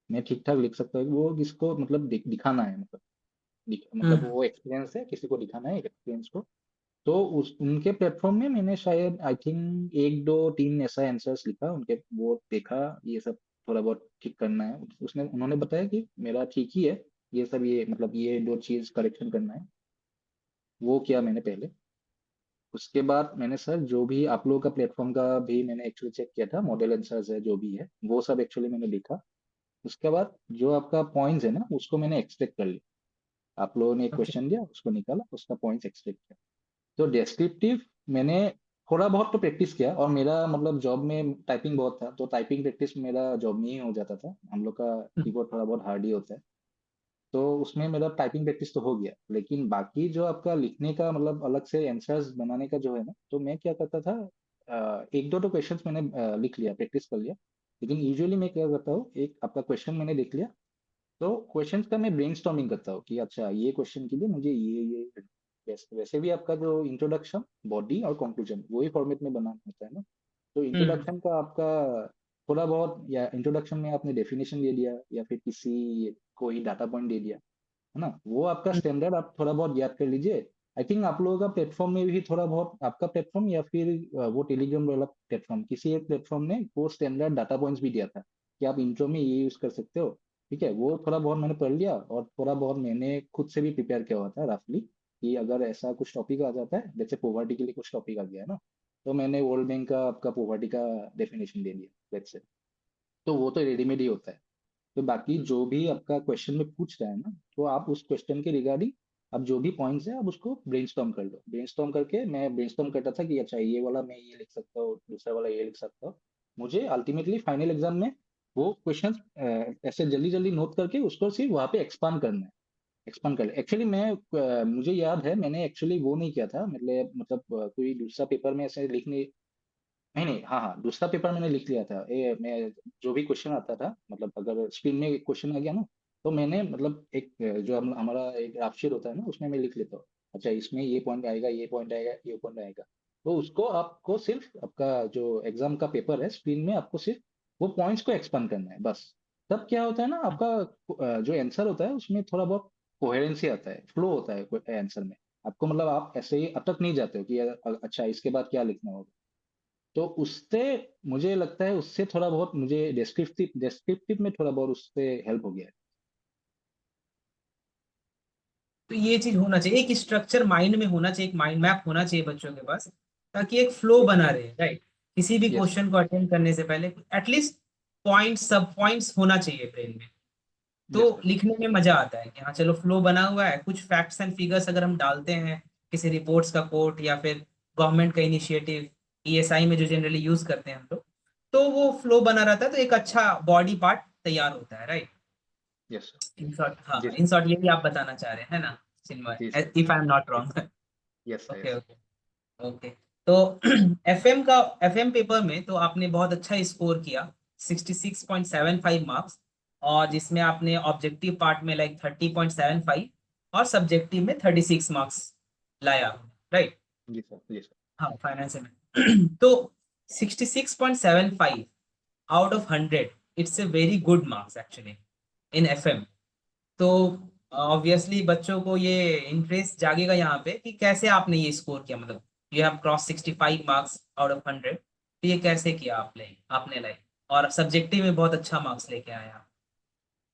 मैं ठीक ठाक लिख सकता हूँ, वो किसको मतलब दिखाना है, मतलब मतलब हम्म वो एक्सपीरियंस है, किसी को दिखाना है एक्सपीरियंस को। तो उस उनके प्लेटफॉर्म में मैंने शायद आई थिंक एक दो तीन ऐसा आंसर्स लिखा उनके, वो देखा ये सब थोड़ा बहुत ठीक करना है। उसने उन्होंने बताया कि मेरा ठीक ही है ये सब, ये मतलब ये दो चीज करेक्शन करना है। वो किया मैंने पहले। उसके बाद मैंने सर जो भी आप लोगों का प्लेटफॉर्म का भी मैंने एक्चुअली चेक किया था, मॉडल आंसर्स है जो भी है वो सब एक्चुअली मैंने लिखा। उसके बाद जो आपका पॉइंट्स है ना उसको मैंने एक्सट्रैक्ट कर लिया। आप लोगों ने एक ओके। क्वेश्चन दिया, उसको निकाला, उसका पॉइंट्स एक्सट्रैक्ट किया। तो डिस्क्रिप्टिव मैंने थोड़ा बहुत तो प्रैक्टिस किया। और मेरा मतलब जॉब में टाइपिंग बहुत था, तो टाइपिंग प्रैक्टिस मेरा जॉब में ही हो जाता था। हम लोग का कीबोर्ड थोड़ा बहुत हार्ड ही होता है। तो उसमें मेरा टाइपिंग प्रैक्टिस तो हो गया। लेकिन बाकी जो आपका लिखने का मतलब अलग से आंसर्स बनाने का जो है ना, तो मैं क्या करता था, एक दो तो क्वेश्चंस मैंने लिख लिया, प्रैक्टिस कर लिया। लेकिन यूजुअली मैं क्या करता हूँ, एक आपका क्वेश्चन मैंने देख लिया, तो क्वेश्चंस का मैं ब्रेनस्टॉर्मिंग करता हूँ कि अच्छा ये क्वेश्चन के लिए मुझे ये वैसे भी आपका जो इंट्रोडक्शन, बॉडी और कंक्लूजन वही फॉर्मेट में बनाना होता है ना। तो हम्म इंट्रोडक्शन का आपका थोड़ा बहुत, या इंट्रोडक्शन में आपने डेफिनेशन दे दिया या फिर किसी कोई डाटा पॉइंट दे दिया, है ना, वो आपका हम्म स्टैंडर्ड आप थोड़ा बहुत याद कर लीजिए। आई थिंक आप लोगों का प्लेटफॉर्म में भी थोड़ा बहुत, आपका प्लेटफॉर्म या फिर वो टेलीग्राम वाला प्लेटफॉर्म, किसी एक प्लेटफॉर्म ने वो स्टैंडर्ड डाटा पॉइंट्स भी दिया था कि आप इंट्रो में ये यूज कर सकते हो। ठीक है, वो थोड़ा बहुत मैंने पढ़ लिया। और थोड़ा बहुत मैंने खुद से भी प्रिपेयर किया हुआ था रफली, कि अगर ऐसा कुछ टॉपिक आ जाता है, जैसे पोवर्टी के लिए कुछ टॉपिक आ गया है ना, तो मैंने वर्ल्ड बैंक का आपका पोवर्टी का डेफिनेशन दे दिया लेट्स से। तो वो तो रेडीमेड ही होता है। तो बाकी जो भी आपका क्वेश्चन में पूछ रहा है ना, तो आप उस क्वेश्चन के रिगार्डिंग अब जो भी पॉइंट्स है आप उसको ब्रेनस्टॉर्म कर लो। ब्रेनस्टॉर्म करके मैं ब्रेनस्टॉर्म करता था कि अच्छा ये वाला मैं ये लिख सकता हूँ, दूसरा वाला ये लिख सकता हूँ। मुझे अल्टीमेटली फाइनल एग्जाम में वो क्वेश्चन ऐसे जल्दी जल्दी नोट करके उसको सिर्फ वहाँ पे एक्सपांड करना है। एक्सपांड कर एक्चुअली मैं मुझे याद है मैंने एक्चुअली वो नहीं किया था, मतलब कोई दूसरा पेपर में ऐसे लिखने, नहीं नहीं, हाँ हाँ, दूसरा पेपर मैंने लिख लिया था। मैं जो भी क्वेश्चन आता था, मतलब अगर स्क्रीन में क्वेश्चन आ गया ना, तो मैंने मतलब एक जो हमारा एक ग्राफ होता है ना, उसमें मैं लिख लेता हूँ अच्छा इसमें ये पॉइंट आएगा, ये पॉइंट आएगा, ये पॉइंट आएगा। तो उसको आपको सिर्फ आपका जो एग्जाम का पेपर है स्क्रीन में आपको सिर्फ वो पॉइंट्स को एक्सपांड करना है बस। तब क्या होता है ना, आपका जो आंसर होता है उसमें थोड़ा बहुत कोहेरेंसी आता है, फ्लो होता है आंसर में। आपको मतलब आप ऐसे ही अटक नहीं जाते हो कि अच्छा इसके बाद क्या लिखना होगा। तो उससे मुझे लगता है उससे थोड़ा बहुत मुझे डिस्क्रिप्टिव डिस्क्रिप्टिव में थोड़ा बहुत उससे हेल्प हो गया है। तो ये चीज होना चाहिए, एक स्ट्रक्चर माइंड में होना चाहिए, एक माइंड मैप होना चाहिए बच्चों के पास, ताकि एक फ्लो जी बना रहे, राइट। किसी भी यस क्वेश्चन को अटेंड करने से पहले एटलीस्ट पॉइंट्स, सब पॉइंट्स होना चाहिए ब्रेन में। यस तो सर। लिखने में मजा आता है कि हाँ चलो फ्लो बना हुआ है, कुछ फैक्ट्स एंड फिगर्स अगर हम डालते हैं किसी रिपोर्ट्स का कोट या फिर गवर्नमेंट का इनिशिएटिव, ईएसआई में जो जनरली यूज करते हैं हम लोग, तो वो फ्लो बना रहता है, तो एक अच्छा बॉडी पार्ट तैयार होता है, right. Yes sir. In short, हाँ जी इन सर। शॉर्ट यही आप बताना चाह रहे हैं ना चिन्मय, जी sir. If I am not yes. Wrong. Yes sir. Okay yes. Okay okay. तो एफएम का, एफएम पेपर में तो आपने बहुत अच्छा स्कोर किया, 66.75 मार्क्स, और जिसमें आपने ऑब्जेक्टिव पार्ट में लाइक 30.75 और सब्जेक्टिव में 36 मार्क्स लाया, राइट। जी सर। जी सर। हाँ फाइनेंस में तो 66.75 out of 100, it's a very good marks actually in FM. तो ऑब्वियसली बच्चों को ये इंटरेस्ट जागेगा यहाँ पे कि कैसे आपने ये स्कोर किया, मतलब you have cross 65 marks out of 100, तो ये कैसे किया आपने लाइक, और सब्जेक्टिव में बहुत अच्छा मार्क्स लेके आया,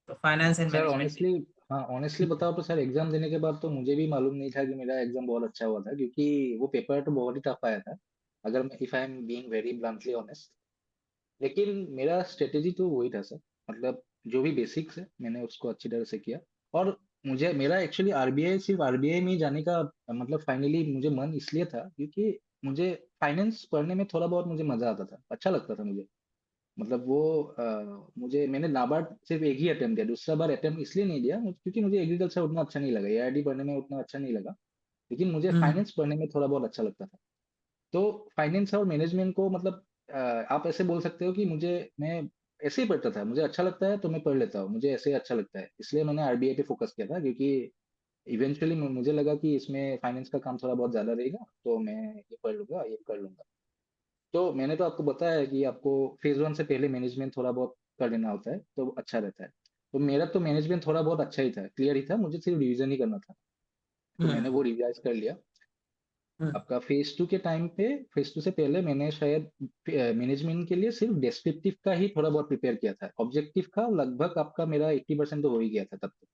तो finance and sir management. Honestly, हाँ ऑनेस्टली बताओ तो सर एग्जाम देने के बाद तो मुझे भी मालूम नहीं था कि मेरा एग्जाम बहुत अच्छा हुआ था, क्योंकि वो पेपर तो बहुत ही टफ आया था, अगर मैं if I am being very bluntly honest. लेकिन मेरा स्ट्रेटेजी तो वही था सर, मतलब जो भी बेसिक्स है मैंने उसको अच्छी तरह से किया। और मुझे मेरा एक्चुअली आरबीआई, सिर्फ आरबीआई में ही जाने का मतलब फाइनली मुझे मन इसलिए था क्योंकि मुझे फाइनेंस पढ़ने में थोड़ा बहुत मुझे मजा आता था, अच्छा लगता था मुझे। मतलब वो मुझे, मैंने नाबार्ड सिर्फ एक ही अटेम्प्ट दिया, दूसरा बार अटेम्प्ट इसलिए नहीं दिया क्योंकि मुझे एग्रीकल्चर उतना अच्छा नहीं लगा, एआईडी पढ़ने में उतना अच्छा नहीं लगा। लेकिन मुझे हम्म फाइनेंस पढ़ने में थोड़ा बहुत अच्छा लगता था। तो फाइनेंस और मैनेजमेंट को मतलब आप ऐसे बोल सकते हो कि मैं ऐसे ही पढ़ता था, मुझे अच्छा लगता है तो मैं पढ़ लेता हूँ, मुझे ऐसे अच्छा लगता है, इसलिए मैंने आरबीआई पे फोकस किया था, क्योंकि इवेंचुअली मुझे लगा कि इसमें फाइनेंस का काम थोड़ा बहुत ज्यादा रहेगा, तो मैं ये पढ़ लूंगा, ये कर लूंगा। तो मैंने तो आपको बताया है कि आपको फेज 1 से पहले मैनेजमेंट थोड़ा बहुत कर लेना होता है तो अच्छा रहता है। तो मेरा तो मैनेजमेंट थोड़ा बहुत अच्छा ही था, क्लियर ही था, मुझे सिर्फ रिवीजन ही करना था, तो मैंने हम्म वो रिवाइज कर लिया। हम्म आपका फेज 2 के टाइम पे, फेज 2 से पहले मैंने शायद मैनेजमेंट के लिए सिर्फ डेस्क्रिप्टिव का ही थोड़ा बहुत प्रिपेयर किया था, ऑब्जेक्टिव का लगभग आपका मेरा 80% तो हो ही गया था तब तक।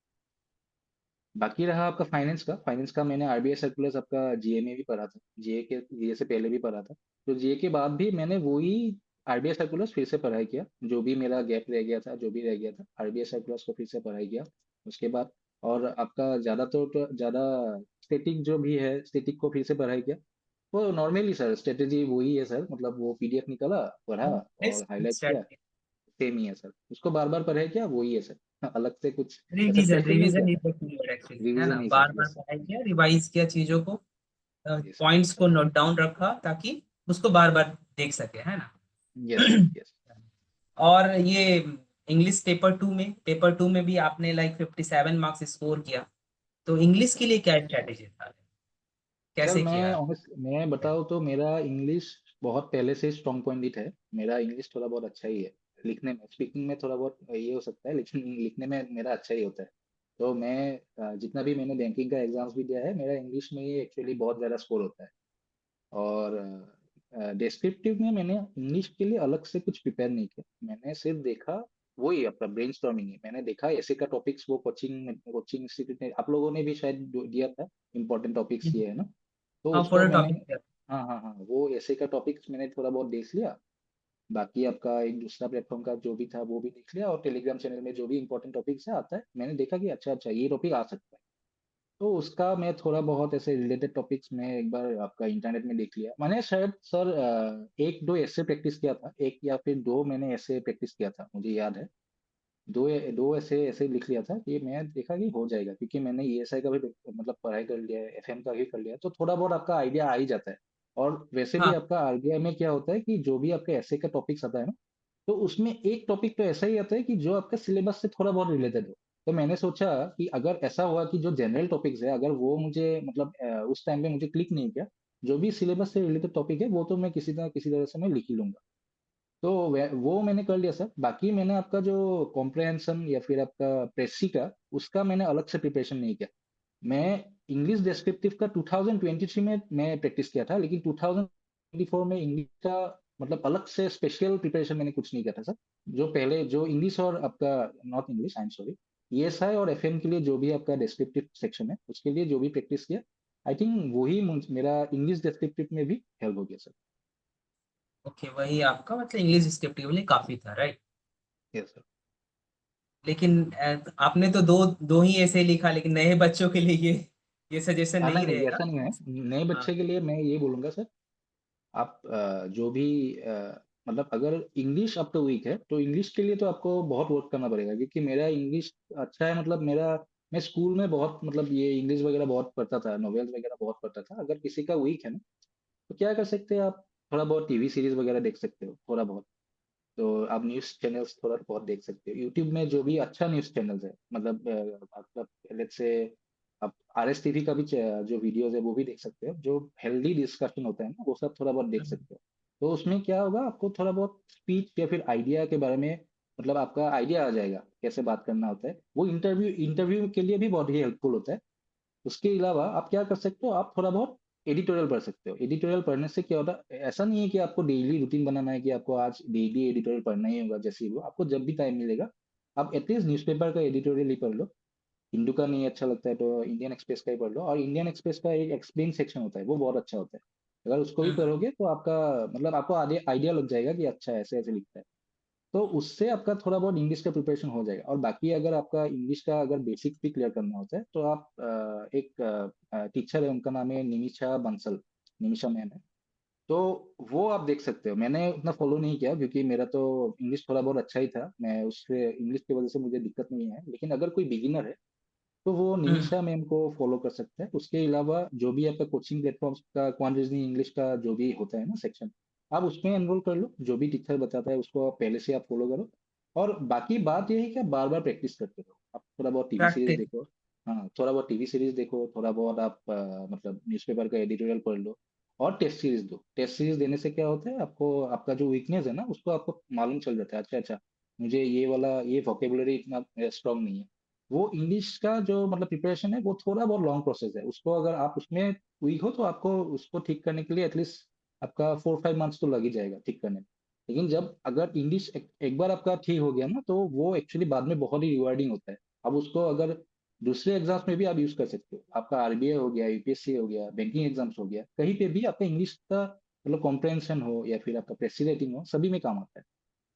बाकी रहा आपका फाइनेंस का मैंने आरबीआई सर्कुलर्स आपका जीए में भी पढ़ा था, जीए से पहले भी पढ़ा था। तो जीए के बाद भी मैंने वही आरबीआई सर्कुलर्स फिर से पढ़ाई किया, जो भी मेरा गैप रह गया था, जो भी रह गया था आरबीआई सर्कुलर्स को फिर से पढ़ाई किया उसके बाद। और आपका ज्यादा स्टेटिक जो भी है, स्टेटिक को फिर से पढ़ाई किया। वो नॉर्मली सर स्ट्रेटेजी वही है सर, मतलब वो पीडीएफ निकाला, पढ़ा और हाईलाइट किया, सेम ही है सर, उसको बार बार पढ़ाई किया, वही है सर अलग से कुछ ऐसा रिवीजन, स्पेशल नहीं किया रिवीजन इज था। द कीवर्ड एक्चुअली, है ना, रिवीजन ही बार सर। बार यस पढ़ाई किया, रिवाइज किया चीजों को, यस पॉइंट्स को नोट डाउन रखा ताकि उसको बार बार देख सके, है ना। Yes sir. यस और ये इंग्लिश पेपर 2 में भी आपने लाइक 57 मार्क्स स्कोर किया, तो इंग्लिश के लिए क्या स्ट्रेटेजी था, सर, कैसे किया? मैं बताऊँ तो मेरा इंग्लिश बहुत पहले से स्ट्रॉन्ग पॉइंट ही है। मेरा इंग्लिश थोड़ा बहुत अच्छा ही है, लिखने में, स्पीकिंग में थोड़ा बहुत ये हो सकता है, लेकिन लिखने में मेरा अच्छा ही होता है। तो मैं जितना भी मैंने बैंकिंग का एग्जाम्स भी दिया है, मेरा इंग्लिश में ही एक्चुअली बहुत ज़्यादा स्कोर होता है। और डिस्क्रिप्टिव में मैंने इंग्लिश के लिए अलग से कुछ प्रिपेयर नहीं किया, मैंने सिर्फ देखा, वही आपका ब्रेन स्टॉर्मिंग है, मैंने देखा ऐसे का टॉपिक्स, वो कोचिंग इंस्टीट्यूट में आप लोगों ने भी शायद दिया था, इंपॉर्टेंट टॉपिक्स ये है ना, तो हाँ उसको फॉर मैंने, टॉपिक। हाँ हाँ हाँ, वो ऐसे का टॉपिक्स मैंने थोड़ा बहुत देख लिया। बाकी आपका एक दूसरा प्लेटफॉर्म का जो भी था वो भी देख लिया, और टेलीग्राम चैनल में जो भी इंपॉर्टेंट टॉपिक्स है आता है, मैंने देखा कि अच्छा अच्छा ये टॉपिक आ सकता है। तो उसका मैं थोड़ा बहुत ऐसे रिलेटेड टॉपिक्स में एक बार आपका इंटरनेट में देख लिया, मैंने शायद सर एक दो ऐसे प्रैक्टिस किया था, एक या फिर दो मैंने ऐसे प्रैक्टिस किया था, मुझे याद है। दो ऐसे ऐसे लिख लिया था कि मैं देखा कि हो जाएगा, क्योंकि मैंने ईएसआई का भी मतलब पढ़ाई कर लिया है, एफएम का भी कर लिया है, तो थोड़ा बहुत आपका आइडिया आ ही जाता है। और वैसे भी हाँ आपका आरबीआई में क्या होता है कि जो भी आपके ऐसे का टॉपिक्स आता है ना, तो उसमें एक टॉपिक तो ऐसा ही आता है कि जो आपके सिलेबस से थोड़ा बहुत रिलेटेड हो। तो मैंने सोचा कि अगर ऐसा हुआ कि जो जनरल टॉपिक्स है, अगर वो मुझे मतलब उस टाइम पे मुझे क्लिक नहीं किया, जो भी सिलेबस से रिलेटेड टॉपिक है वो तो मैं किसी तरह से मैं लिख ही लूंगा। तो वो मैंने कर लिया सर। बाकी मैंने आपका जो कॉम्प्रहेंशन या फिर आपका प्रेसी का, उसका मैंने अलग से प्रिपरेशन नहीं किया। मैं इंग्लिश डिस्क्रिप्टिव का 2023 में मैं प्रैक्टिस किया था, लेकिन 2024 में इंग्लिश का मतलब अलग से स्पेशल प्रिपरेशन मैंने कुछ नहीं किया था सर। जो पहले जो इंग्लिश और आपका, not English, I am sorry, ESI और एफएम के लिए जो भी आपका डिस्क्रिप्टिव सेक्शन है, उसके लिए जो भी प्रैक्टिस किया, आई थिंक वही मेरा इंग्लिश डिस्क्रिप्टिव में भी हेल्प हो गया सर। ओके, वही आपका मतलब इंग्लिश स्क्रिप्ट के लिए काफी था, राइट? Yes sir. लेकिन आपने तो दो दो ही ऐसे लिखा, लेकिन नए बच्चों के लिए ये सजेशन हाँ नहीं नहीं नहीं रहेगा। ऐसा नहीं है, नए हाँ। बच्चे के लिए मैं ये बोलूंगा सर, आप जो भी मतलब अगर इंग्लिश आपका वीक है तो इंग्लिश के लिए तो आपको बहुत वर्क करना पड़ेगा, क्योंकि मेरा इंग्लिश अच्छा है, मतलब मेरा, मैं स्कूल में बहुत मतलब ये इंग्लिश वगैरह बहुत पढ़ता था, नॉवेल्स वगैरह बहुत पढ़ता था। अगर किसी का वीक है ना, तो क्या कर सकते हैं आप, थोड़ा बहुत टीवी सीरीज वगैरह देख सकते हो थोड़ा बहुत। तो आप न्यूज़ चैनल्स थोड़ा बहुत देख सकते हो यूट्यूब में, जो भी अच्छा न्यूज़ चैनल्स है, मतलब आपका लेट्स से आप RS TV का भी जो वीडियोस है वो भी देख सकते हो, जो हेल्दी डिस्कशन होता है ना वो सब थोड़ा बहुत देख हम्म, सकते हो। तो उसमें क्या होगा, आपको थोड़ा बहुत स्पीच या फिर आइडिया के बारे में, मतलब आपका आइडिया आ जाएगा कैसे बात करना होता है। वो इंटरव्यू इंटरव्यू के लिए भी बहुत ही हेल्पफुल होता है। उसके अलावा आप क्या कर सकते हो, आप थोड़ा बहुत एडिटोरियल पढ़ सकते हो। एडिटोरियल पढ़ने से क्या होता है, ऐसा नहीं है कि आपको डेली रूटीन बनाना है कि आपको आज डेली एडिटोरियल पढ़ना ही होगा, जैसे ही वो आपको जब भी टाइम मिलेगा आप एटलीस्ट न्यूज़पेपर का एडिटोरियल ही पढ़ लो। हिंदू का नहीं अच्छा लगता है तो इंडियन एक्सप्रेस का ही पढ़ लो, और इंडियन एक्सप्रेस का एक एक्सप्लेन सेक्शन होता है वो बहुत अच्छा होता है। अगर उसको भी हम्म, पढ़ोगे तो आपका मतलब आपको आइडिया लग जाएगा कि अच्छा ऐसे ऐसे लिखता है। तो उससे आपका थोड़ा बहुत इंग्लिश का प्रिपरेशन हो जाएगा। और बाकी अगर आपका इंग्लिश का अगर बेसिक्स भी क्लियर करना होता है तो आप एक टीचर है, उनका नाम है निमिषा बंसल, निमिषा मैम है। तो वो आप देख सकते हो। मैंने उतना फॉलो नहीं किया क्योंकि मेरा तो इंग्लिश थोड़ा बहुत अच्छा ही था, मैं उससे इंग्लिश की वजह से मुझे दिक्कत नहीं है। लेकिन अगर कोई बिगिनर है तो वो हम्म, निमिषा मैम को फॉलो कर सकते हैं। उसके अलावा जो भी आपका कोचिंग प्लेटफॉर्म्स का क्वांट रीजनिंग इंग्लिश का जो भी होता है ना सेक्शन, आप उसमें एनरोल कर लो। जो भी टीचर बताता है उसको आप पहले से आप फॉलो करो। और बाकी बात यह है कि आप बार बार प्रैक्टिस करते रहो। आप थोड़ा बहुत टीवी सीरीज प्रैक्टिस। देखो। हाँ थोड़ा बहुत टीवी सीरीज देखो, थोड़ा बहुत आप मतलब न्यूज़पेपर का एडिटोरियल पढ़ लो, और टेस्ट सीरीज दो। टेस्ट सीरीज देने से क्या होता है, आपको आपका जो वीकनेस है ना उसको आपको मालूम चल जाता है, अच्छा अच्छा मुझे ये वाला ये वोकेबुलरी इतना स्ट्रांग नहीं है। वो इंग्लिश का जो मतलब प्रिपरेशन है वो थोड़ा बहुत लॉन्ग प्रोसेस है। उसको अगर आप उसमें वीक हो तो आपको उसको ठीक करने के लिए एटलीस्ट आपका 4-5 मंथ्स तो लग ही जाएगा ठीक करने में। लेकिन जब अगर इंग्लिश एक बार आपका ठीक हो गया ना तो वो एक्चुअली बाद में बहुत ही रिवार्डिंग होता है। अब उसको अगर दूसरे एग्जाम्स में भी आप यूज कर सकते हो। आपका RBI हो गया, UPSC हो गया, बैंकिंग एग्जाम्स हो गया, कहीं पे भी आपका इंग्लिश का मतलब कॉम्प्रहेंशन हो या फिर आपका प्रेसी राइटिंग हो, सभी में काम आता है।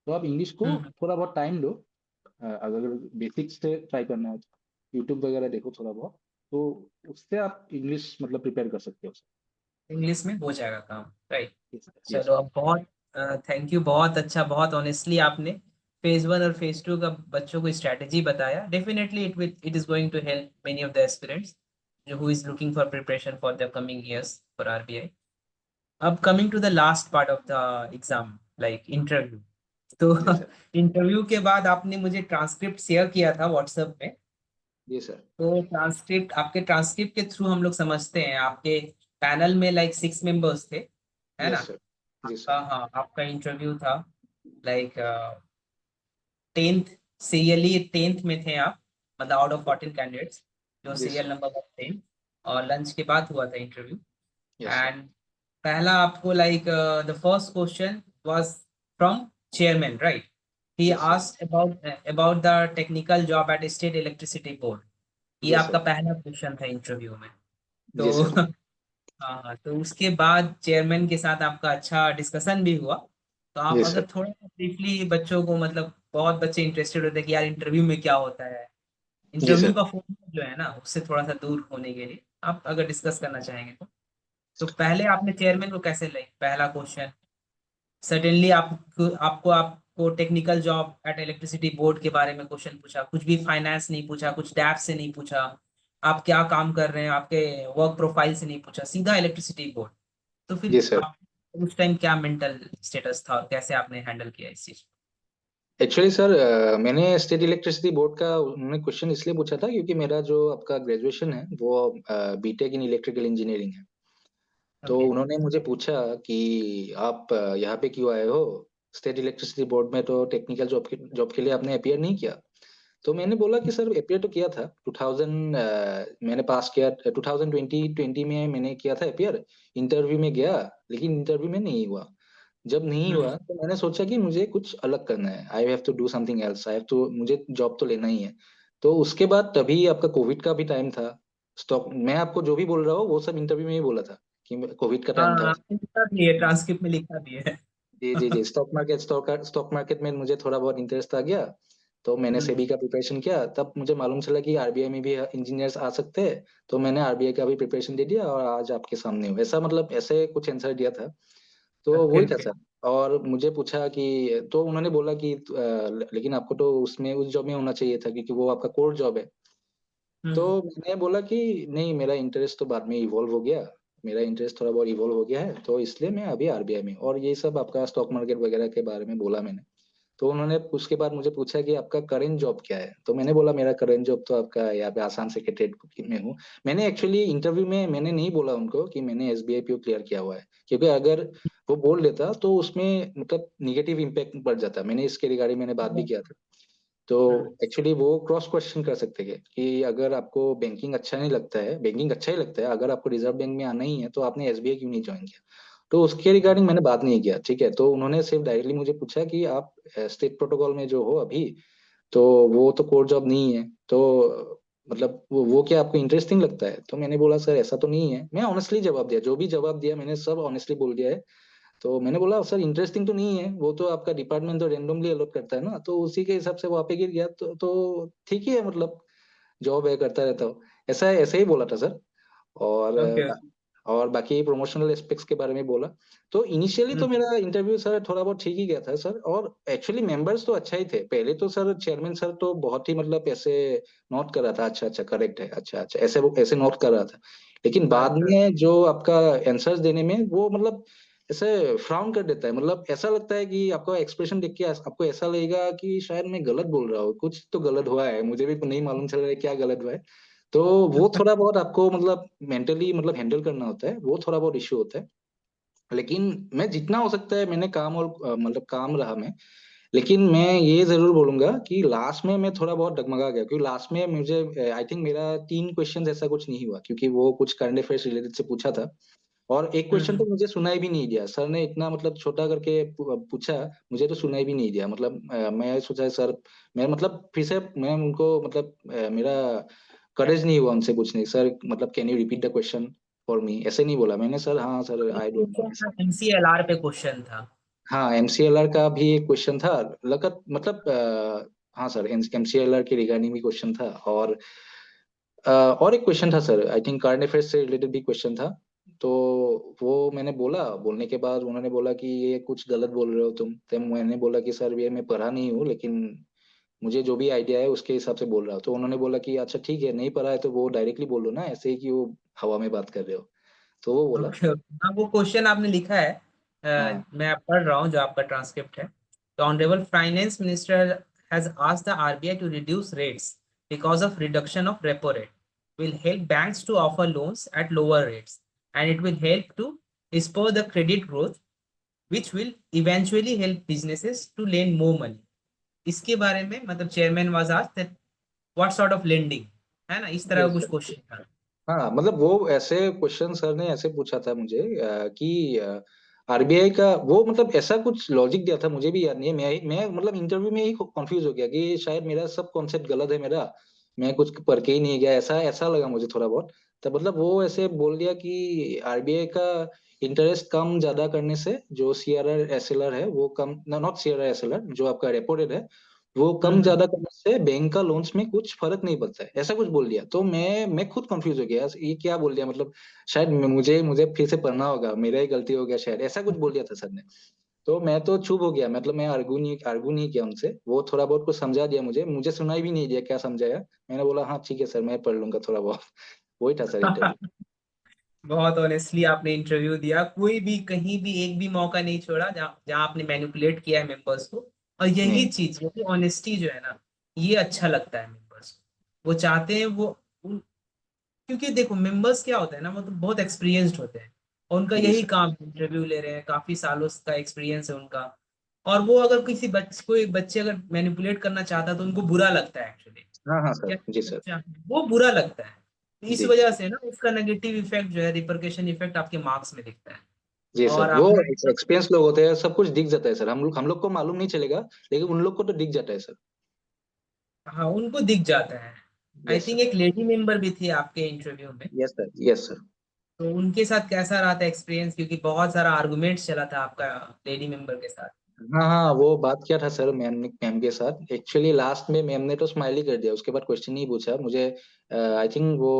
तो आप इंग्लिश को हम्म। थोड़ा बहुत टाइम दो। अगर बेसिक्स से ट्राई करना है तो यूट्यूब वगैरह देखो थोड़ा बहुत, तो उससे आप इंग्लिश मतलब प्रिपेयर कर सकते हो। इंग्लिश में हो जाएगा काम, राइट? जी चलो, सर। अब बहुत थैंक यू, बहुत अच्छा, बहुत ऑनेस्टली आपने फेज 1 और फेज 2 का बच्चों को स्ट्रेटेजी बताया। Definitely it is going to help many of the aspirants जो who is looking for preparation for the coming years for RBI. अब coming to the last part of the exam, like interview. तो जी sir. Interview के बाद आपने मुझे transcript share किया था व्हाट्सएप में। जी सर। तो ट्रांसक्रिप्ट, आपके ट्रांसक्रिप्ट के थ्रू हम लोग समझते हैं आपके पैनल में लाइक 6 मेंबर्स थे, है ना? Yes sir. जी सर। हाँ हाँ, आपका इंटरव्यू था लाइक 10th, सीरियली 10th में थे आप, मतलब आउट ऑफ 14 कैंडिडेट्स जो जी सीरियल सर। नंबर 10। और लंच के बाद हुआ था इंटरव्यू। Yes sir. एंड पहला आपको like the first question was from chairman, right? He yes sir. Asked about the technical job eight state electricity board. ये yes आपका सर। पहला क्वेश्चन था इंटरव्यू में। जी तो सर। हाँ हाँ, तो उसके बाद चेयरमैन के साथ आपका अच्छा डिस्कशन भी हुआ। तो आप जी अगर सर। थोड़ा ब्रीफली बच्चों को, मतलब बहुत बच्चे इंटरेस्टेड होते हैं कि यार इंटरव्यू में क्या होता है, जी इंटरव्यू सर। का फॉर्मेट जो है ना उससे थोड़ा सा दूर होने के लिए आप अगर डिस्कस करना चाहेंगे तो पहले आपने चेयरमैन को कैसे, लाइक पहला क्वेश्चन सडनली आपको technical job eight electricity board के बारे में क्वेश्चन पूछा, कुछ भी फाइनेंस नहीं पूछा, कुछ डैप से नहीं पूछा, आप क्या काम कर रहे हैं आपके वर्क प्रोफाइल से नहीं पूछा, सीधा इलेक्ट्रिसिटी बोर्ड। तो जी फिर सर। आप उस टाइम क्या मेंटल स्टेटस था और कैसे आपने हैंडल किया इस चीज एक्चुअली सर मैंने स्टेट इलेक्ट्रिसिटी बोर्ड का उन्होंने क्वेश्चन इसलिए पूछा था क्योंकि मेरा जो आपका ग्रेजुएशन है वो बीटेक इन इलेक्ट्रिकल इंजीनियरिंग है। को? तो ओके। उन्होंने मुझे पूछा कि आप यहाँ पे क्यों आए हो, स्टेट इलेक्ट्रिसिटी बोर्ड में तो टेक्निकल जॉब के लिए आपने अपियर नहीं किया। तो मैंने बोला कि सर अपियर तो किया था 2000 मैंने पास किया 2020 में मैंने किया था अपियर। इंटरव्यू में गया लेकिन इंटरव्यू में नहीं हुआ। जब नहीं हम्म। हुआ तो मैंने सोचा कि मुझे कुछ अलग करना है, I have to do something else, I have to, मुझे जॉब तो लेना ही है। तो उसके बाद तभी आपका कोविड का भी टाइम था। स्टॉक मैं आपको जो भी बोल रहा हूँ वो सब इंटरव्यू में ही बोला था कि कोविड का टाइम हाँ, था। आपने लिखा भी है, ट्रांसक्रिप्ट में लिखा भी है। जी स्टॉक मार्केट में मुझे थोड़ा बहुत इंटरेस्ट आ गया, तो मैंने हम्म, सेबी का प्रिपरेशन किया। तब मुझे मालूम चला कि आरबीआई में भी इंजीनियर्स आ सकते हैं, तो मैंने आरबीआई का भी प्रिपरेशन दे दिया और आज आपके सामने हूँ। ऐसा मतलब ऐसे कुछ आंसर दिया था, तो ओके वही था ओके। सर। और मुझे पूछा कि, तो उन्होंने बोला कि लेकिन आपको तो उसमें उस जॉब में होना चाहिए था क्योंकि वो आपका कोर जॉब है। तो हम्म, मैंने बोला कि नहीं, मेरा इंटरेस्ट तो बाद में इवॉल्व हो गया, मेरा इंटरेस्ट थोड़ा बहुत इवॉल्व हो गया है, तो इसलिए मैं अभी आरबीआई में। और ये सब आपका स्टॉक मार्केट वगैरह के बारे में बोला मैंने। तो उन्होंने उसके बाद मुझे पूछा कि आपका करंट जॉब क्या है, तो मैंने बोला मेरा करंट जॉब तो आपका यहाँ पे आसाम सेक्रेटरीट में हूँ। मैंने एक्चुअली इंटरव्यू में मैंने नहीं बोला उनको कि मैंने एसबीआई पीओ क्लियर किया हुआ है, क्योंकि अगर वो बोल देता तो उसमें मतलब निगेटिव इम्पैक्ट पड़ जाता। मैंने इसके रिगार्डिंग मैंने बात भी किया था। तो हम्म, एक्चुअली वो क्रॉस क्वेश्चन कर सकते हैं कि अगर आपको बैंकिंग अच्छा नहीं लगता है, बैंकिंग अच्छा ही लगता है, अगर आपको रिजर्व बैंक में आना ही है तो आपने एसबीआई क्यों नहीं ज्वाइन किया। तो उसके रिगार्डिंग मैंने बात नहीं किया, ठीक है। तो उन्होंने सिर्फ डायरेक्टली मुझे पूछा कि आप स्टेट प्रोटोकॉल में जो हो अभी, तो वो तो कोर जॉब नहीं है, तो मतलब वो क्या आपको इंटरेस्टिंग लगता है। तो मैंने बोला सर ऐसा तो नहीं है। मैं ऑनेस्टली जवाब दिया, जो भी जवाब दिया मैंने सब ऑनेस्टली बोल दिया है। तो मैंने बोला सर इंटरेस्टिंग तो नहीं है, वो तो आपका डिपार्टमेंट तो रैंडमली अलॉट करता है ना, तो उसी के हिसाब से वहां पे गिर गया। तो ठीक ही है, मतलब जॉब है, करता रहता हूँ। ऐसा ऐसे ही बोला था सर। और ओके और बाकी प्रमोशनल एस्पेक्ट्स के बारे में बोला। तो इनिशियली तो ओके। मेरा इंटरव्यू सर थोड़ा बहुत ठीक ही गया था सर, और एक्चुअली मेंबर्स तो अच्छा ही थे। पहले तो सर चेयरमैन सर तो बहुत ही मतलब ऐसे नोट कर रहा था, अच्छा अच्छा करेक्ट है, अच्छा अच्छा ऐसे वो ऐसे नोट कर रहा था। लेकिन बाद अच्छा में जो आपका आंसर्स देने में वो मतलब ऐसे फ्राउन कर देता है, मतलब ऐसा लगता है कि आपका एक्सप्रेशन देख के आपको ऐसा लगेगा कि शायद मैं गलत बोल रहा हूँ, कुछ तो गलत हुआ है, मुझे भी नहीं मालूम चल रहा है क्या गलत हुआ है। तो वो थोड़ा बहुत आपको मतलब मेंटली मतलब हैंडल करना होता है, वो थोड़ा बहुत इश्यू होता है। लेकिन मैं जितना हो सकता है मैंने काम और मतलब काम रहा मैं। लेकिन मैं ये जरूर बोलूंगा कि लास्ट में मैं थोड़ा बहुत डगमगा गया, क्योंकि लास्ट में मुझे आई थिंक मेरा 3 क्वेश्चन ऐसा कुछ नहीं हुआ, क्योंकि वो कुछ करंट अफेयर्स रिलेटेड से पूछा था। और एक क्वेश्चन हम्म, तो मुझे सुनाई भी नहीं दिया, सर ने इतना मतलब छोटा करके पूछा, मुझे तो सुनाई भी नहीं दिया। मतलब मैं सोचा सर, मैं मतलब फिर से मैं उनको मतलब मेरा करेज नहीं हुआ उनसे पूछने, सर मतलब can you repeat the question for me, ऐसे नहीं बोला मैंने, सर हाँ सर आई डोंट नो ऐसा। एमसीएलआर पे क्वेश्चन था। हाँ एमसीएलआर का भी एक क्वेश्चन था, लगत मतलब हाँ सर एमसीएलआर के रिगार्डिंग भी क्वेश्चन था। और एक क्वेश्चन था sir, I think current affairs से रिलेटेड भी क्वेश्चन था। तो वो मैंने बोला, बोलने के बाद उन्होंने बोला कि ये कुछ गलत बोल रहे हो तुम। तो मैंने बोला कि सर ये मैं पढ़ा नहीं हूँ, लेकिन मुझे जो भी आइडिया है उसके हिसाब से बोल रहा हूँ। तो उन्होंने बोला कि अच्छा ठीक है, नहीं पढ़ा है तो वो डायरेक्टली बोल दो ना, ऐसे ही कि वो हवा में बात कर रहे हो। तो वो बोला। ओके ओके, हाँ वो क्वेश्चन आपने लिखा है। हाँ मैं पढ़ रहा हूँ जो आपका ट्रांसक्रिप्ट है। तो honourable finance minister has asked the RBI to reduce rates because of reduction of repo rate will help banks to offer loans at lower rates and it will help to spur the credit growth which will eventually help businesses to lend more money। इसके बारे में मतलब chairman was asked that what sort of lending, है ना, इस तरह का yes कुछ सर। क्वेश्चन था। हाँ मतलब वो ऐसे क्वेश्चन सर ने ऐसे पूछा था मुझे कि आरबीआई का वो मतलब ऐसा कुछ लॉजिक दिया था, मुझे भी याद नहीं है। मैं मतलब इंटरव्यू में ही कंफ्यूज हो गया कि शायद मेरा सब कॉन्सेप्ट गलत है मेरा, मैं कुछ पढ़ के ही नहीं गया, ऐसा ऐसा लगा मुझे थोड़ा बहुत। तो मतलब वो ऐसे बोल दिया कि आरबीआई का इंटरेस्ट कम ज्यादा करने से जो सीआरआर एसएलआर है वो कम, नॉट सीआरआर एसएलआर, जो आपका रेपो रेट है वो कम हम्म, ज्यादा करने से बैंक का लोन्स में कुछ फर्क नहीं पड़ता है, ऐसा कुछ बोल दिया। तो मैं खुद कंफ्यूज हो गया, ये क्या बोल दिया, मतलब शायद मुझे मुझे फिर से पढ़ना होगा, मेरा ही गलती हो गया शायद, ऐसा कुछ बोल दिया था सर ने। तो मैं तो चुप हो गया, मतलब मैं आर्गू नहीं किया उनसे, वो थोड़ा बहुत कुछ समझा दिया, मुझे मुझे सुनाई भी नहीं दिया क्या समझाया। मैंने बोला हाँ ठीक है सर मैं पढ़ लूंगा थोड़ा बहुत। वही था सर इंटरव्यू। बहुत ऑनेस्टली आपने इंटरव्यू दिया, कोई भी कहीं भी एक भी मौका नहीं छोड़ा जहाँ जहाँ आपने मैनिपुलेट किया है मेंबर्स को। और यही नहीं। चीज, यही ऑनेस्टी जो है ना, ये अच्छा लगता है मेंबर्स को। वो चाहते हैं क्योंकि देखो मेंबर्स क्या होता है ना, वो तो बहुत एक्सपीरियंस्ड होते हैं और उनका जी यही सर। काम, इंटरव्यू ले रहे हैं, काफी सालों का एक्सपीरियंस है उनका। और वो अगर किसी बच्चे कोई बच्चे अगर मैनिपुलेट करना चाहता है तो उनको बुरा लगता है एक्चुअली। हाँ हाँ क्या सर जी सर। बच्चा, वो बुरा लगता है। तो इस जी वजह से ना उसका नेगेटिव इफेक्ट जो है, रिपरकेशन इफेक्ट आपके मार्क्स में दिखता है। जी और सर, वो आपने एक्सपीरियंस लोग होते हैं, सब कुछ दिख जाता है सर, हम लोग को मालूम नहीं चलेगा, लेकिन उन लोग को तो दिख जाता है सर। हाँ उनको दिख जाता है। आई यस थिंक सर। एक लेडी मेंबर भी थी आपके इंटरव्यू में। Yes sir. Yes sir. तो उनके साथ कैसा रहा था एक्सपीरियंस, क्योंकि बहुत सारा आर्गुमेंट्स चला था आपका लेडी मेंबर के साथ। हाँ हाँ, वो बात किया था सर मैम के साथ। एक्चुअली लास्ट में मैम ने तो स्माइल ही कर दिया, उसके बाद क्वेश्चन ही पूछा मुझे। आई थिंक वो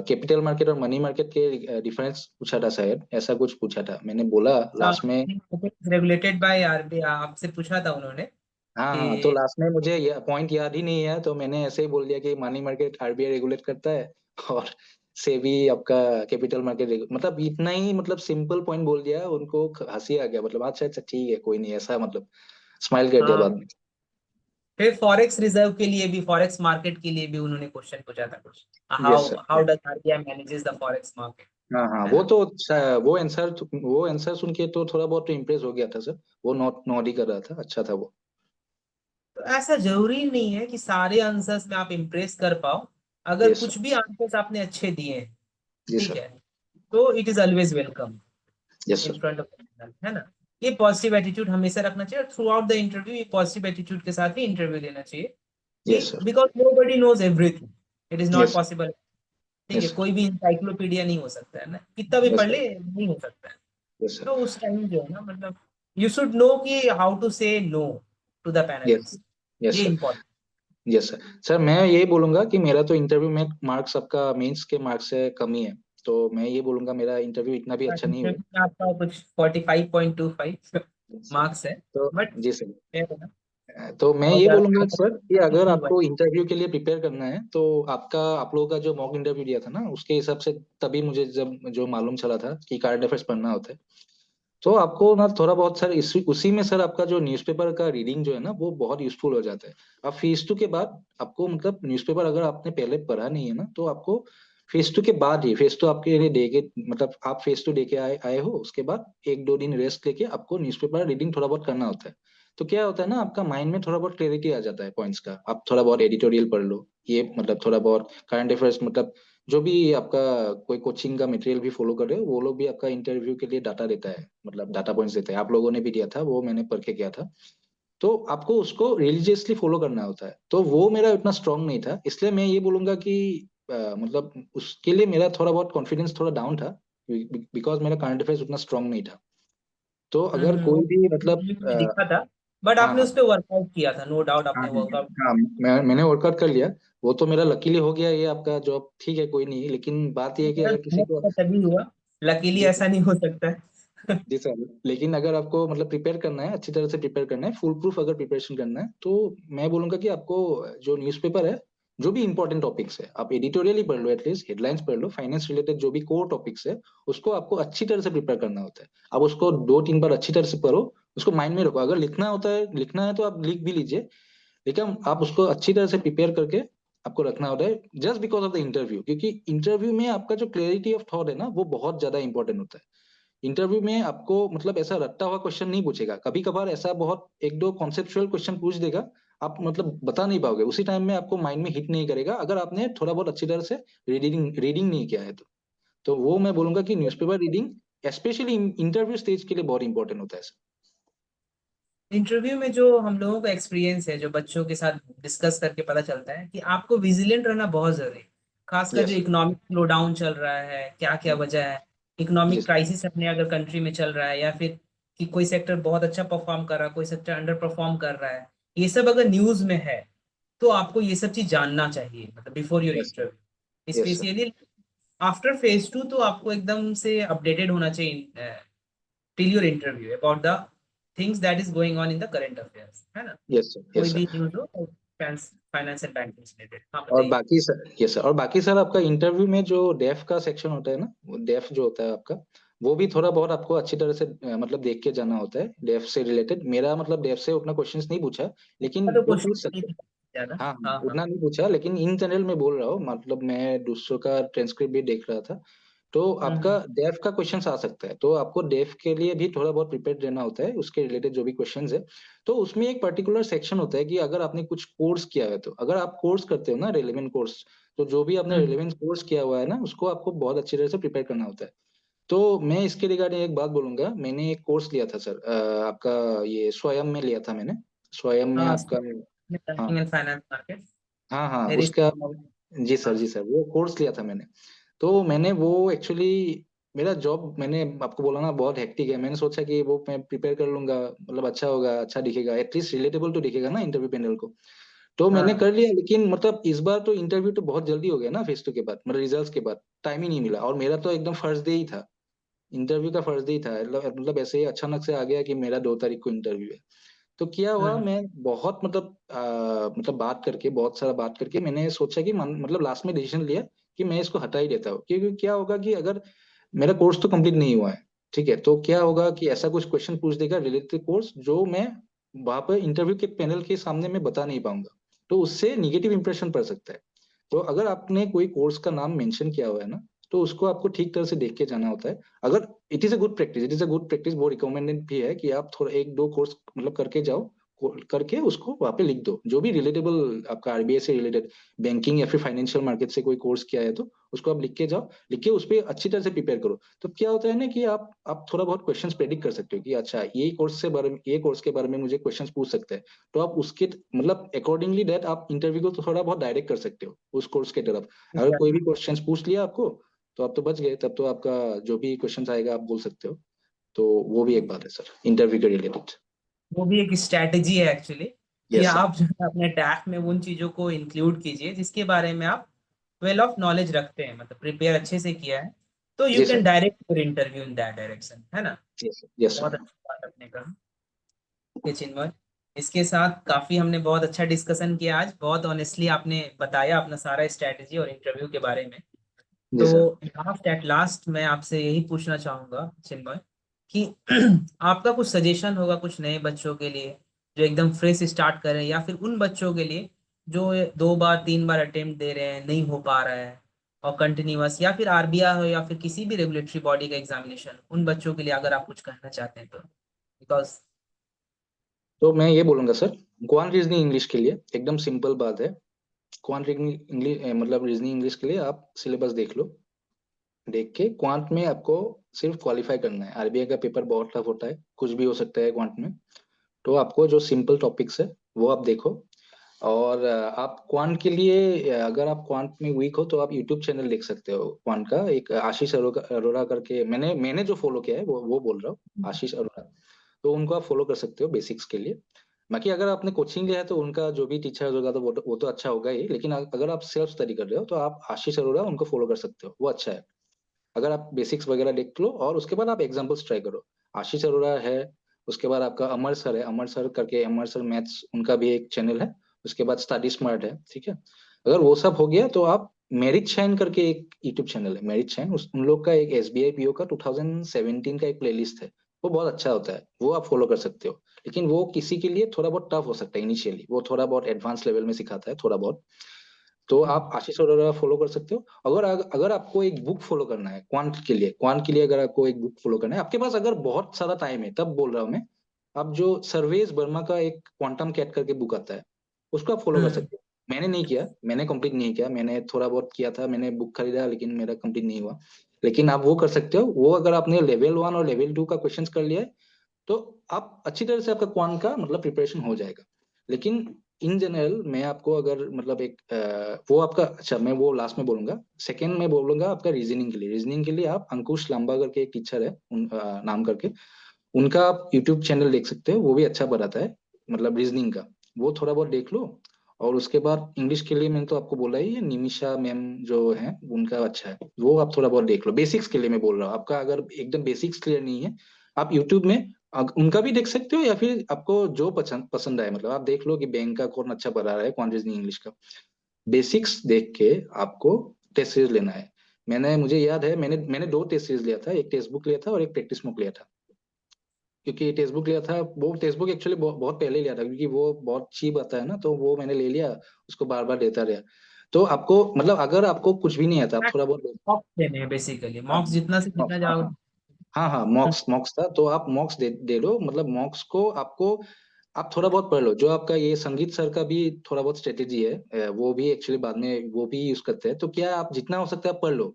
कैपिटल मार्केट और मनी मार्केट के डिफरेंस पूछा था शायद, ऐसा कुछ पूछा था। मैंने बोला लास्ट में। रेगुलेटेड बाय आरबीआई आपसे पूछा था उन्होंने हाँ हाँ, तो कि। लास्ट में मुझे ये पॉइंट याद ही नहीं है, तो मैंने ऐसे ही बोल दिया कि मनी मार्केट आरबीआई रेगुलेट करता है, और सेबी आपका कैपिटल मार्केट, मतलब इतना ही, मतलब सिंपल पॉइंट बोल दिया। उनको हंसी आ गया, मतलब अच्छा अच्छा ठीक है कोई नहीं, ऐसा मतलब स्माइल कर दिया बाद हाँ, में। फिर फॉरेक्स रिजर्व के लिए भी, फॉरेक्स मार्केट के लिए भी उन्होंने क्वेश्चन पूछा था कुछ, yes how how sir. Does RBI manages the forex market, हाँ हाँ, है वो ना। तो वो आंसर सुन के तो थोड़ा बहुत तो इम्प्रेस हो गया था सर। वो नॉट नॉट ही कर रहा था, अच्छा था वो। तो ऐसा जरूरी नहीं है कि सारे आंसर्स में आप इम्प्रेस कर पाओ। अगर यस सर। कुछ भी आंसर्स आपने अच्छे दिए हैं, जी ठीक सर। है, तो it is always welcome yes in sir. Front of, है ना। ये पॉजिटिव एटीट्यूड हमेशा रखना चाहिए, थ्रू आउट द इंटरव्यू ये पॉजिटिव एटीट्यूड के साथ ही इंटरव्यू देना चाहिए, यस कि sir. Because nobody knows everything, it is not yes possible. ठीक है, यस सर। कोई भी इंसाइक्लोपीडिया नहीं हो सकता है ना, कितना भी यस पढ़ सर। ले नहीं हो सकता है। Yes sir. तो उस टाइम जो है ना, मतलब यू शुड नो कि how to say no to the yes. Panelist, yes ये sir. Important. Yes sir. Sir मैं यही बोलूंगा कि मेरा तो इंटरव्यू में मार्क्स आपका मेंस के मार्क्स से कम ही है, तो मैं ये बोलूंगा मेरा इंटरव्यू इतना भी अच्छा नहीं हुआ। इंटरव्यू में आपका कुछ 45.25 Yes, sir। मार्क्स है, तो बट जी सर। तो मैं और ये ज्यादा बोलूंगा focus सर कि अगर नहीं हुआ है। आपको इंटरव्यू के लिए प्रिपेयर करना है, तो आप लोगों का जो मॉक इंटरव्यू दिया था ना, उसके हिसाब से तभी मुझे जब जो मालूम चला था कि करंट अफेयर्स पढ़ना होता है, तो आपको ना थोड़ा बहुत सर उसी में सर आपका जो न्यूज़पेपर का रीडिंग जो है ना, वो बहुत यूजफुल हो जाता है। अब फेज टू के बाद आपको, मतलब न्यूज़पेपर अगर आपने पहले पढ़ा नहीं है ना, तो आपको फेज टू के बाद ही, फेज टू आपके लिए दे के, मतलब आप फेज टू दे के आए हो, उसके बाद एक दो दिन रेस्ट लेके आपको न्यूज़पेपर रीडिंग थोड़ा बहुत करना होता है। तो क्या होता है ना, आपका माइंड में थोड़ा बहुत क्लैरिटी आ जाता है पॉइंट्स का। आप थोड़ा बहुत एडिटोरियल पढ़ लो, ये मतलब थोड़ा बहुत करंट अफेयर्स, मतलब जो भी आपका कोई कोचिंग का मटेरियल भी फॉलो कर रहे हो, वो लोग भी आपका इंटरव्यू के लिए डाटा देता है, मतलब डाटा पॉइंट्स देता है। आप लोगों ने भी दिया था, वो मैंने पढ़ के किया था। तो आपको उसको रिलीजियसली फॉलो करना होता है, तो वो मेरा उतना स्ट्रांग नहीं था, इसलिए मैं ये बोलूंगा कि मतलब उसके लिए मेरा थोड़ा बहुत कॉन्फिडेंस थोड़ा डाउन था, बिकॉज मेरा करंट अफेयर्स उतना स्ट्रांग नहीं था। तो अगर वो कोई भी मतलब वीडियो में दिखा था, बट हाँ आपने हाँ उस पर वर्कआउट किया था, नो डाउट हाँ आपने हाँ वर्कआउट। हाँ, मैंने वर्कआउट कर लिया। वो तो मेरा लकीली हो गया, ये आपका जॉब ठीक है कोई नहीं, लेकिन बात ये है कि अगर किसी को। तभी हुआ, लकीली जी ऐसा नहीं हो सकता है। जी सर, लेकिन अगर आपको मतलब प्रिपेयर करना है, अच्छी तरह से प्रिपेयर करना है, फुल प्रूफ अगर प्रिपरेशन करना है, तो मैं बोलूंगा कि आपको जो न्यूज़पेपर है, जो भी इंपॉर्टेंट टॉपिक्स है, आप एडिटोरियल ही पढ़ लो, एटलीस्ट हेडलाइंस पढ़ लो, फाइनेंस रिलेटेड जो भी कोर टॉपिक्स है, उसको आपको अच्छी तरह से प्रिपेयर करना होता है। आप उसको दो तीन बार अच्छी तरह से पढ़ो, उसको माइंड में रखो। अगर लिखना है तो आप लिख भी लीजिए, लेकिन आप उसको अच्छी तरह से प्रिपेयर करके आपको रखना होता है, just because of the interview. क्योंकि इंटरव्यू में आपका जो क्लैरिटी ऑफ थॉट है ना, वो बहुत ज्यादा इंपॉर्टेंट होता है। इंटरव्यू में आपको मतलब ऐसा रट्टा हुआ क्वेश्चन नहीं पूछेगा, कभी कभार ऐसा बहुत एक दो कॉन्सेप्चुअल क्वेश्चन पूछ देगा, आप मतलब बता नहीं पाओगे उसी टाइम में, आपको माइंड में हिट नहीं करेगा अगर आपने थोड़ा बहुत अच्छी तरह से रीडिंग रीडिंग नहीं किया है तो वो मैं बोलूंगा कि newspaper reading specially interview stage के लिए बहुत इंपॉर्टेंट होता है सर। इंटरव्यू में जो हम लोगों का एक्सपीरियंस है, जो बच्चों के साथ डिस्कस करके पता चलता है कि आपको विजिलेंट रहना बहुत जरूरी है। खासकर जो यस इकोनॉमिक स्लो डाउन चल रहा है, क्या क्या वजह है, जी इकोनॉमिक सर। क्राइसिस अपने अगर कंट्री में चल रहा है, या फिर कि कोई सेक्टर बहुत अच्छा परफॉर्म कर रहा है, कोई सेक्टर अंडर परफॉर्म कर रहा है, ये सब अगर न्यूज में है, तो आपको ये सब चीज जानना चाहिए, मतलब before your yes sir. Interview yes sir. Specially. After phase two तो आपको एकदम से अपडेटेड होना चाहिए till your interview about the things that is going on in the current affairs, है ना। Yes sir. कोई यस भी सर। न्यूज हो फाइनेंस एंड बैंकिंग से रिलेटेड, हाँ और बताइए। बाकी सर, यस सर, और बाकी सर आपका इंटरव्यू में जो डेफ का सेक्शन होता है ना, वो डेफ जो होता है आपका, वो भी थोड़ा बहुत आपको अच्छी तरह से मतलब देख के जाना होता है। डेफ से रिलेटेड मेरा मतलब डेफ से उतना क्वेश्चंस नहीं पूछा, लेकिन तो वो क्वेश्चन पूछ नहीं सकते हैं। था ज्यादा। हाँ हाँ, हाँ हाँ। उतना नहीं पूछा, लेकिन इन जनरल मैं बोल रहा हूँ, मतलब मैं दूसरों का ट्रांसक्रिप्ट भी देख रहा था, तो आपका हम्म। डेफ का क्वेश्चन आ सकता है, तो आपको डेफ के लिए भी थोड़ा बहुत प्रिपेयर रहना होता है, उसके रिलेटेड जो भी क्वेश्चंस है। तो उसमें एक पर्टिकुलर सेक्शन होता है कि अगर आपने कुछ कोर्स किया है, तो अगर आप कोर्स करते हो ना रेलेवेंट कोर्स, तो जो भी आपने हम्म। रेलेवेंट कोर्स किया हुआ है ना, उसको आपको बहुत अच्छी तरह से प्रिपेयर करना होता है। तो मैं इसके रिगार्डिंग एक बात बोलूंगा, मैंने एक कोर्स लिया था सर, आपका ये स्वयं में लिया था मैंने। स्वयं में हाँ, आपका। हाँ बैंकिंग एंड फाइनेंस मार्केट, हाँ हाँ, वेरी। उसका। जी सर, हाँ। जी सर, वो कोर्स लिया था मैंने। तो मैंने वो एक्चुअली, मेरा जॉब मैंने आपको बोला ना बहुत हेक्टिक है, मैंने सोचा कि वो मैं प्रिपेयर कर लूंगा, मतलब अच्छा होगा, अच्छा दिखेगा, एटलीस्ट रिलेटेबल तो दिखेगा ना इंटरव्यू पैनल को। तो मैंने हाँ। कर लिया, लेकिन मतलब इस बार तो इंटरव्यू तो बहुत जल्दी हो गया ना, फेस टू के बाद, मतलब रिजल्ट्स के बाद टाइम ही नहीं मिला, और मेरा तो एकदम फर्स्ट डे ही था, इंटरव्यू का फर्स्ट डे ही था, मतलब ऐसे ही अचानक से आ गया कि मेरा 2 तारीख को इंटरव्यू है। तो क्या हुआ, हम्म। मैं बहुत मतलब मतलब बात करके, बहुत सारा बात करके मैंने सोचा कि मतलब लास्ट में डिसीजन लिया कि मैं इसको हटा ही देता हूँ, क्योंकि क्या होगा कि अगर मेरा कोर्स तो कंप्लीट नहीं हुआ है, ठीक है, तो क्या होगा कि ऐसा कुछ क्वेश्चन पूछ देगा रिलेटेड कोर्स जो मैं वहां पर इंटरव्यू के पैनल के सामने मैं बता नहीं पाऊंगा, तो उससे निगेटिव इंप्रेशन पड़ सकता है। तो अगर आपने कोई कोर्स का नाम मेंशन किया हुआ है ना, तो उसको आपको ठीक तरह से देख के जाना होता है। अगर it is a good practice, it is a good practice, वो रिकमेंडेड भी है कि आप थोड़ा 1-2 कोर्स मतलब करके जाओ, करके उसको वहां पे लिख दो, जो भी रिलेटेबल आपका आरबीआई से रिलेटेड, बैंकिंग या फिर फाइनेंशियल मार्केट से कोई कोर्स किया है तो उसको आप लिख के जाओ, लिख के उस पर अच्छी तरह से प्रिपेयर करो। तो क्या होता है ना कि आप थोड़ा बहुत क्वेश्चंस प्रेडिक्ट कर सकते हो कि अच्छा ये कोर्स से बारे में, ये कोर्स के बारे में मुझे क्वेश्चंस पूछ सकते हैं, तो आप उसके मतलब अकॉर्डिंगली दैट आप इंटरव्यू को तो थोड़ा बहुत डायरेक्ट कर सकते हो उस कोर्स के तरफ। अगर कोई भी क्वेश्चंस पूछ लिया आपको, तो आप तो बच गए, तब तो आपका जो भी क्वेश्चंस आएगा आप बोल सकते हो। तो वो भी एक बात है सर, इंटरव्यू के रिलेटेड। वो भी एक स्ट्रैटेजी है एक्चुअली, कि यस सर। आप जो है अपने टैग में उन चीजों को इंक्लूड कीजिए जिसके बारे में आप वेल ऑफ नॉलेज रखते हैं, मतलब प्रिपेयर अच्छे से किया है, तो यू जी can sir. Direct your interview in that direction, है ना। Yes sir. यस बहुत सर। अच्छी बात आपने कहा कि चिन्मय, इसके साथ काफी हमने बहुत अच्छा डिस्कशन किया आज, बहुत ऑनेस्टली आपने बताया अपना सारा स्ट्रैटेजी और इंटरव्यू के बारे में। जी तो सर। लास्ट एट लास्ट मैं आपसे यही पूछना चाहूंगा चिन्मय कि आपका कुछ सजेशन होगा कुछ नए बच्चों के लिए जो एकदम फ्रेश स्टार्ट कर रहे हैं, या फिर उन बच्चों के लिए जो 2 बार 3 बार अटेम्प्ट दे रहे हैं, नहीं हो पा रहा है, और कंटिन्यूअस, या फिर आरबीआई हो या फिर किसी भी रेगुलेटरी बॉडी का एग्जामिनेशन, उन बच्चों के लिए अगर आप कुछ कहना चाहते हैं तो, बिकॉज। तो मैं ये बोलूंगा सर, क्वांट रीजनिंग इंग्लिश के लिए एकदम सिंपल बात है। क्वांट इंग्लिश मतलब रीजनिंग इंग्लिश के लिए आप सिलेबस देख लो, देख के क्वांट में आपको सिर्फ क्वालिफाई करना है। आरबीआई का पेपर बहुत टफ होता है, कुछ भी हो सकता है क्वांट में। तो आपको जो सिंपल टॉपिक्स है वो आप देखो। और आप क्वांट के लिए अगर आप क्वांट में वीक हो तो आप यूट्यूब चैनल देख सकते हो क्वांट का, एक आशीष अरोरा अरोरा करके, मैंने जो फॉलो किया है वो बोल रहा हूँ, आशीष अरोरा। तो उनको आप फॉलो कर सकते हो बेसिक्स के लिए। बाकी अगर आपने कोचिंग लिया है तो उनका जो भी टीचर होगा तो वो तो अच्छा होगा ही, लेकिन अगर आप सेल्फ स्टडी कर रहे हो तो आप आशीष अरोरा उनको फॉलो कर सकते हो, वो अच्छा है। अगर आप बेसिक्स वगैरह देख लो और उसके बाद आप एग्जाम्पल्स ट्राई करो। आशीष अरोरा है, उसके बाद आपका अमर सर है, अमर सर करके, अमर सर मैथ्स, उनका भी एक चैनल है। उसके बाद स्टडी स्मार्ट है, ठीक है। अगर वो सब हो गया तो आप मेरिट शाइन करके एक यूट्यूब चैनल है, मेरिट शाइन, उन लोग का एक एसबीआई पीओ का 2017 का एक प्लेलिस्ट है, वो बहुत अच्छा होता है, वो आप फॉलो कर सकते हो। लेकिन वो किसी के लिए थोड़ा बहुत टफ हो सकता है इनिशियली, वो थोड़ा बहुत एडवांस लेवल में सिखाता है थोड़ा बहुत। तो आप आशीष अरोरा फॉलो कर सकते हो। अगर अगर आपको एक बुक फॉलो करना है क्वांट के लिए, क्वांट के लिए अगर आपको एक बुक फॉलो करना है, आपके पास अगर बहुत सारा टाइम है, तब बोल रहा हूँ मैं, आप जो सर्वेज वर्मा का एक क्वांटम कैट करके बुक आता है, उसको आप फॉलो कर हम्म। सकते हो। मैंने नहीं किया, मैंने कंप्लीट नहीं किया, मैंने थोड़ा बहुत किया था, मैंने बुक खरीदा लेकिन मेरा कंप्लीट नहीं हुआ। लेकिन आप वो कर सकते हो, वो अगर आपने लेवल 1 और लेवल 2 का क्वेश्चंस कर लिया है, तो आप अच्छी तरह से आपका क्वान का मतलब प्रिपरेशन हो जाएगा। लेकिन इन जनरल मैं आपको अगर मतलब एक वो आपका, अच्छा मैं वो लास्ट में बोलूंगा। सेकंड में बोलूंगा आपका रीजनिंग के लिए, रीजनिंग के लिए आप अंकुश लांबा करके एक टीचर है, नाम करके, उनका आप यूट्यूब चैनल देख सकते हो, वो भी अच्छा पढ़ाता है मतलब रीजनिंग का, वो थोड़ा बहुत देख लो। और उसके बाद इंग्लिश के लिए मैंने तो आपको बोला ही है, निमिषा मैम जो है उनका अच्छा है, वो आप थोड़ा बहुत देख लो। बेसिक्स के लिए मैं बोल रहा हूँ, आपका अगर एकदम बेसिक्स क्लियर नहीं है, आप यूट्यूब में उनका भी देख सकते हो, या फिर आपको जो पसंद पसंद आए, मतलब आप देख लो कि बैंक का कौन अच्छा पढ़ा रहा है, कौन रीजनिंग इंग्लिश का। बेसिक्स देख के आपको टेस्ट सीरीज लेना है। मुझे याद है, मैंने 2 टेस्ट सीरीज लिया था, एक टेक्स्ट बुक लिया था और एक प्रैक्टिस बुक लिया था। क्योंकि टेक्स्ट बुक लिया था, वो टेक्स्ट बुक एक्चुअली बहुत पहले लिया था, क्योंकि वो बहुत चीप आता है ना, तो वो मैंने ले लिया, उसको बार बार देता रहा। तो आपको मतलब अगर आपको कुछ भी नहीं आता, आप थोड़ा बहुत, मॉक्स देने हैं बेसिकली, हाँ मॉक्स जितना से हाँ जितना हाँ हाँ जाओगे। हाँ हाँ, मॉक्स मॉक्स था, तो आप मॉक्स दे लो, मतलब मॉक्स को आपको, आप थोड़ा बहुत पढ़ लो। जो आपका ये संगीत सर का भी थोड़ा बहुत स्ट्रेटेजी है, वो भी एक्चुअली बाद में वो भी यूज करते हैं, तो क्या आप जितना हो सकता है आप पढ़ लो।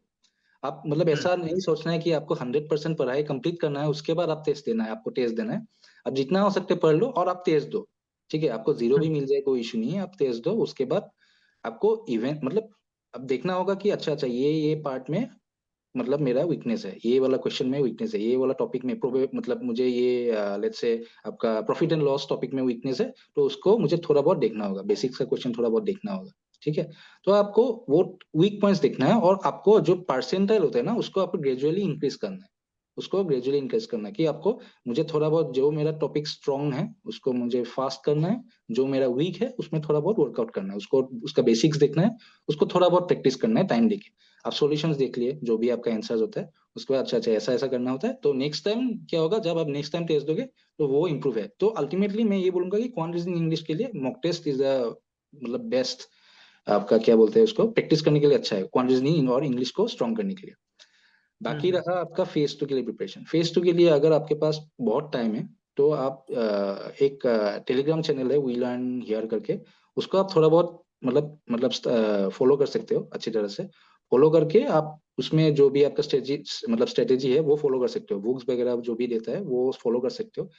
आप मतलब हम्म। ऐसा नहीं सोचना है कि आपको 100% पढ़ाई कंप्लीट करना है उसके बाद आप टेस्ट देना है, आपको टेस्ट देना है। आप जितना हो सकते पढ़ लो और आप टेस्ट दो, ठीक है। आपको जीरो भी हम्म। मिल जाए कोई इशू नहीं है, आप टेस्ट दो, उसके बाद आपको इवेंट मतलब अब देखना होगा कि अच्छा ये पार्ट में मतलब मेरा वीकनेस है, ये वाला क्वेश्चन में वीकनेस है, ये वाला टॉपिक में मतलब मुझे ये लेट्स से आपका प्रॉफिट एंड लॉस टॉपिक में वीकनेस है, तो उसको मुझे थोड़ा बहुत देखना होगा, बेसिक्स का क्वेश्चन थोड़ा बहुत देखना होगा। ठीक है, तो आपको वो वीक पॉइंट्स देखना है, और आपको जो परसेंटाइल होता है ना उसको आपको ग्रेजुअली इंक्रीज करना है, उसको ग्रेजुअली इंक्रीज करना है कि आपको, मुझे थोड़ा बहुत जो मेरा टॉपिक स्ट्रांग है उसको मुझे फास्ट करना है, जो मेरा वीक है उसमें थोड़ा बहुत वर्कआउट करना है, उसको उसका बेसिक्स देखना है, उसको थोड़ा बहुत प्रैक्टिस करना है टाइम देके। आप सॉल्यूशंस देख लिए जो भी आपका आंसर्स होता है, उसके बाद अच्छा अच्छा ऐसा ऐसा करना होता है, तो नेक्स्ट टाइम क्या होगा, जब आप नेक्स्ट टाइम टेस्ट दोगे तो वो इंप्रूव है। तो अल्टीमेटली मैं ये बोलूंगा कि क्वांट रीजनिंग इंग्लिश के लिए मॉक टेस्ट इज द मतलब बेस्ट, आपका क्या बोलते हैं उसको, प्रैक्टिस करने के लिए अच्छा है क्वांट रीजनिंग और इंग्लिश को स्ट्रॉन्ग करने के लिए। बाकी हम्म। रहा आपका फेज टू के लिए प्रिपरेशन, फेज टू के लिए अगर आपके पास बहुत टाइम है तो आप एक टेलीग्राम चैनल है वी लर्न हियर करके, उसको आप थोड़ा बहुत मतलब फॉलो कर सकते हो, अच्छी तरह से फॉलो करके आप उसमें जो भी आपका स्ट्रेटेजी है वो फॉलो कर सकते हो, बुक्स वगैरह जो भी देता है वो फॉलो कर सकते हो।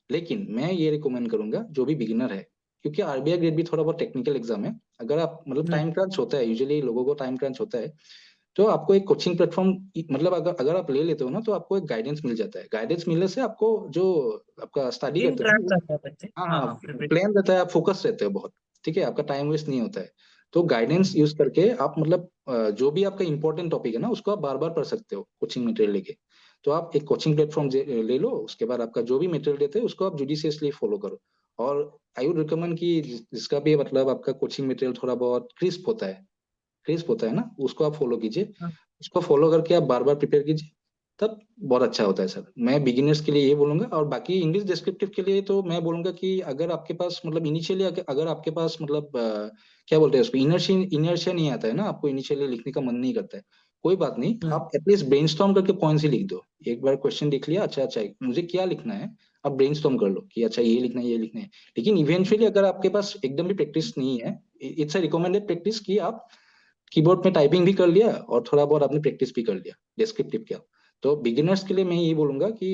लेकिन मैं ये रिकमेंड करूंगा जो भी बिगिनर है, क्योंकि आरबीआई ग्रेड भी थोड़ा बहुत टेक्निकल एग्जाम है, अगर आप मतलब हम्म। टाइम क्रंच होता है, यूजुअली लोगों को टाइम क्रंच होता है, तो आपको एक कोचिंग प्लेटफॉर्म मतलब अगर अगर आप ले लेते हो ना तो आपको एक गाइडेंस मिल जाता है, गाइडेंस मिलने से आपको जो आपका स्टडी दिन करते हो ना ट्रैक करता है बच्चे, हाँ हाँ हाँ हाँ प्रिपरेशन। प्लान रहता है, आप फोकस रहते हो बहुत। ठीक है, आपका टाइम वेस्ट नहीं होता है। तो गाइडेंस यूज करके आप मतलब जो भी आपका इंपॉर्टेंट टॉपिक है ना उसको आप बार बार पढ़ सकते हो कोचिंग मटेरियल लेके। तो आप एक कोचिंग प्लेटफॉर्म ले लो, उसके बाद आपका जो भी मटेरियल देते हैं उसको आप जुडिशियसली फॉलो करो। और आई वुड रिकमेंड कि जिसका भी मतलब आपका कोचिंग मटेरियल थोड़ा बहुत क्रिस्प होता है ना उसको आप फॉलो कीजिए, उसको फॉलो करके आप बार बार प्रिपेयर कीजिए, तब बहुत अच्छा होता है सर। मैं बिगिनर्स के लिए ये बोलूंगा, और बाकी इंग्लिश डिस्क्रिप्टिव के लिए तो मैं बोलूंगा कि अगर आपके पास मतलब इनिशियली अगर आपके पास मतलब क्या बोलते हैं उसको, इनर्शिया नहीं आता है ना, आपको इनिशियली लिखने का मन नहीं करता है, कोई बात नहीं, हम्म। आप एटलीस्ट ब्रेनस्टॉर्म करके पॉइंट्स ही लिख दो। एक बार क्वेश्चन लिख लिया, अच्छा अच्छा मुझे क्या लिखना है, आप ब्रेनस्टॉर्म कर लो कि अच्छा ये लिखना है ये लिखना है। लेकिन इवेंचुअली अगर आपके पास एकदम भी प्रैक्टिस नहीं है, इट्स अ रिकमेंडेड प्रैक्टिस कि आप कीबोर्ड में टाइपिंग भी कर लिया और थोड़ा बहुत आपने प्रैक्टिस भी कर लिया डिस्क्रिप्टिव क्या। तो बिगिनर्स के लिए मैं ये बोलूंगा कि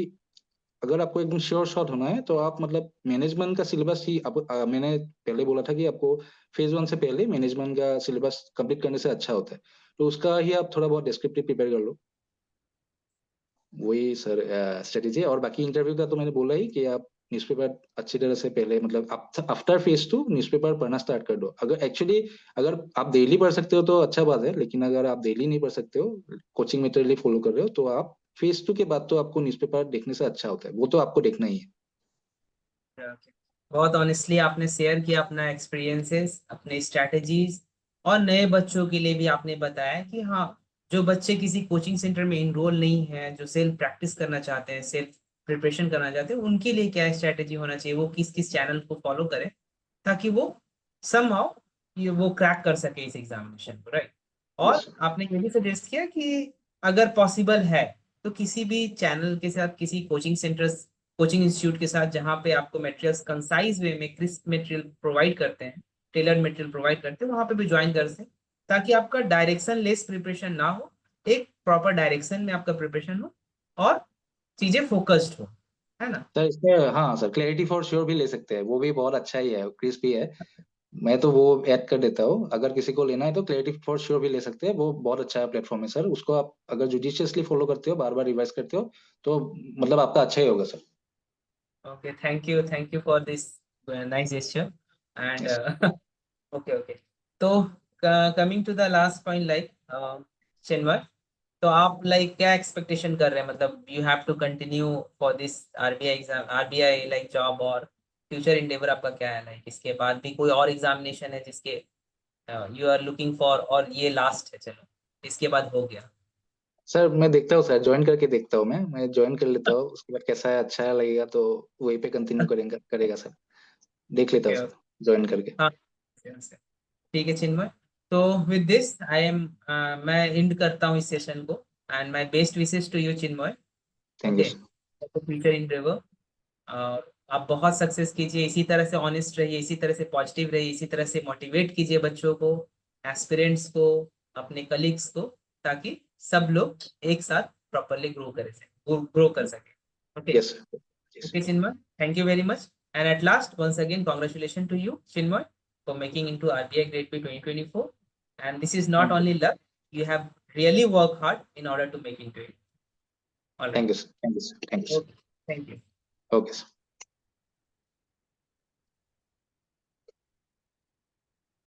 अगर आपको एकदम श्योर शॉट होना है तो आप मतलब मैनेजमेंट का सिलेबस ही मैंने पहले बोला था कि आपको फेज वन से पहले मैनेजमेंट का सिलेबस कंप्लीट करने से अच्छा होता है, तो उसका ही आप थोड़ा बहुत डिस्क्रिप्टिव प्रिपेयर कर लो। वही सर स्ट्रेटेजी है। और बाकी इंटरव्यू का तो मैंने बोला ही कि आप न्यूज़पेपर अच्छी तरह से पहले मतलब आफ्टर फेज टू न्यूज़पेपर पढ़ना स्टार्ट कर दो। अगर एक्चुअली अगर आप डेली पढ़ सकते हो तो अच्छा बात है, लेकिन अगर आप डेली नहीं पढ़ सकते हो, कोचिंग मटेरियल फॉलो कर रहे हो, तो आप फेज टू के बाद तो आपको न्यूज़पेपर देखने से अच्छा होता है, वो तो आपको देखना ही है। Okay. बहुत ऑनेस्टली आपने शेयर किया अपना एक्सपीरियंसेस, अपने स्ट्रैटेजीज, और नए बच्चों के लिए भी आपने बताया कि हाँ, जो बच्चे किसी कोचिंग सेंटर में इनरोल नहीं है, जो सेल्फ प्रैक्टिस करना चाहते हैं, सेल्फ प्रिपरेशन करना चाहते हैं, उनके लिए क्या स्ट्रैटेजी होना चाहिए, वो किस किस चैनल को फॉलो करें ताकि वो समहाउ ये वो क्रैक कर सके इस एग्जामिनेशन को, राइट। और यस आपने ये भी सजेस्ट किया कि अगर पॉसिबल है तो किसी भी चैनल के साथ, किसी कोचिंग सेंटर्स, कोचिंग इंस्टीट्यूट के साथ जहाँ पे आपको मटेरियल्स कंसाइज वे में क्रिस्प मटेरियल प्रोवाइड करते हैं, टेलर मटेरियल प्रोवाइड करते हैं, वहाँ पे भी ज्वाइन कर सकें ताकि आपका डायरेक्शन लेस प्रिपरेशन ना हो, एक प्रॉपर डायरेक्शन में आपका प्रिपरेशन हो और चीजें फोकस्ड हो, है ना। सर इसमें हाँ सर क्लैरिटी फॉर श्योर भी ले सकते हैं, वो भी बहुत अच्छा ही है, क्रिस्पी है। मैं तो वो ऐड कर देता हूँ, अगर किसी को लेना है तो क्रिएटिव फॉर श्योर भी ले सकते हैं, वो बहुत अच्छा प्लेटफॉर्म है सर, उसको आप अगर जुडिशियसली फॉलो करते हो, बार बार रिवाइज करते हो, तो मतलब आपका अच्छा ही होगा sir. Okay, thank you for this nice gesture and yes okay okay. तो coming to the last point, like Chinmay, तो आप लाइक क्या एक्सपेक्टेशन कर रहे हैं, मतलब you have to continue for this RBI exam, RBI like job, और future endeavour आपका क्या है, लाइक इसके बाद भी कोई और एग्जामिनेशन है जिसके यू आर लुकिंग फॉर, और ये लास्ट है, चलो इसके बाद हो गया। सर, मैं देखता हूँ सर, ज्वाइन करके देखता हूँ, मैं ज्वाइन कर लेता हूँ, उसके बाद कैसा है अच्छा लगेगा तो वहीं पे कंटिन्यू करेंगे करेगा सर, देख लेता हूँ ओके सर ज्वाइन करके। हाँ, ठीक है चिन्मय। तो विद दिस आई एम, मैं एंड करता हूँ इस सेशन को, and my best wishes to you Chinmay. Thank you okay, sir. Future endeavour, और आप बहुत सक्सेस कीजिए, इसी तरह से ऑनेस्ट रहिए, इसी तरह से पॉजिटिव रहिए, इसी तरह से मोटिवेट कीजिए बच्चों को, एस्पिरेंट्स को, अपने कलीग्स को, ताकि सब लोग एक साथ प्रॉपरली ग्रो कर सके। Okay yes sir. Yes okay Chinmay, thank you very much, and at last once again congratulation to you Chinmay for making into RBI Grade P 2024, and this is not Thank you. only luck. You have really worked hard in order to make into it. All right. Thank you, sir. Thank you, sir. Thank you, sir. Okay. Thank you. Okay, sir.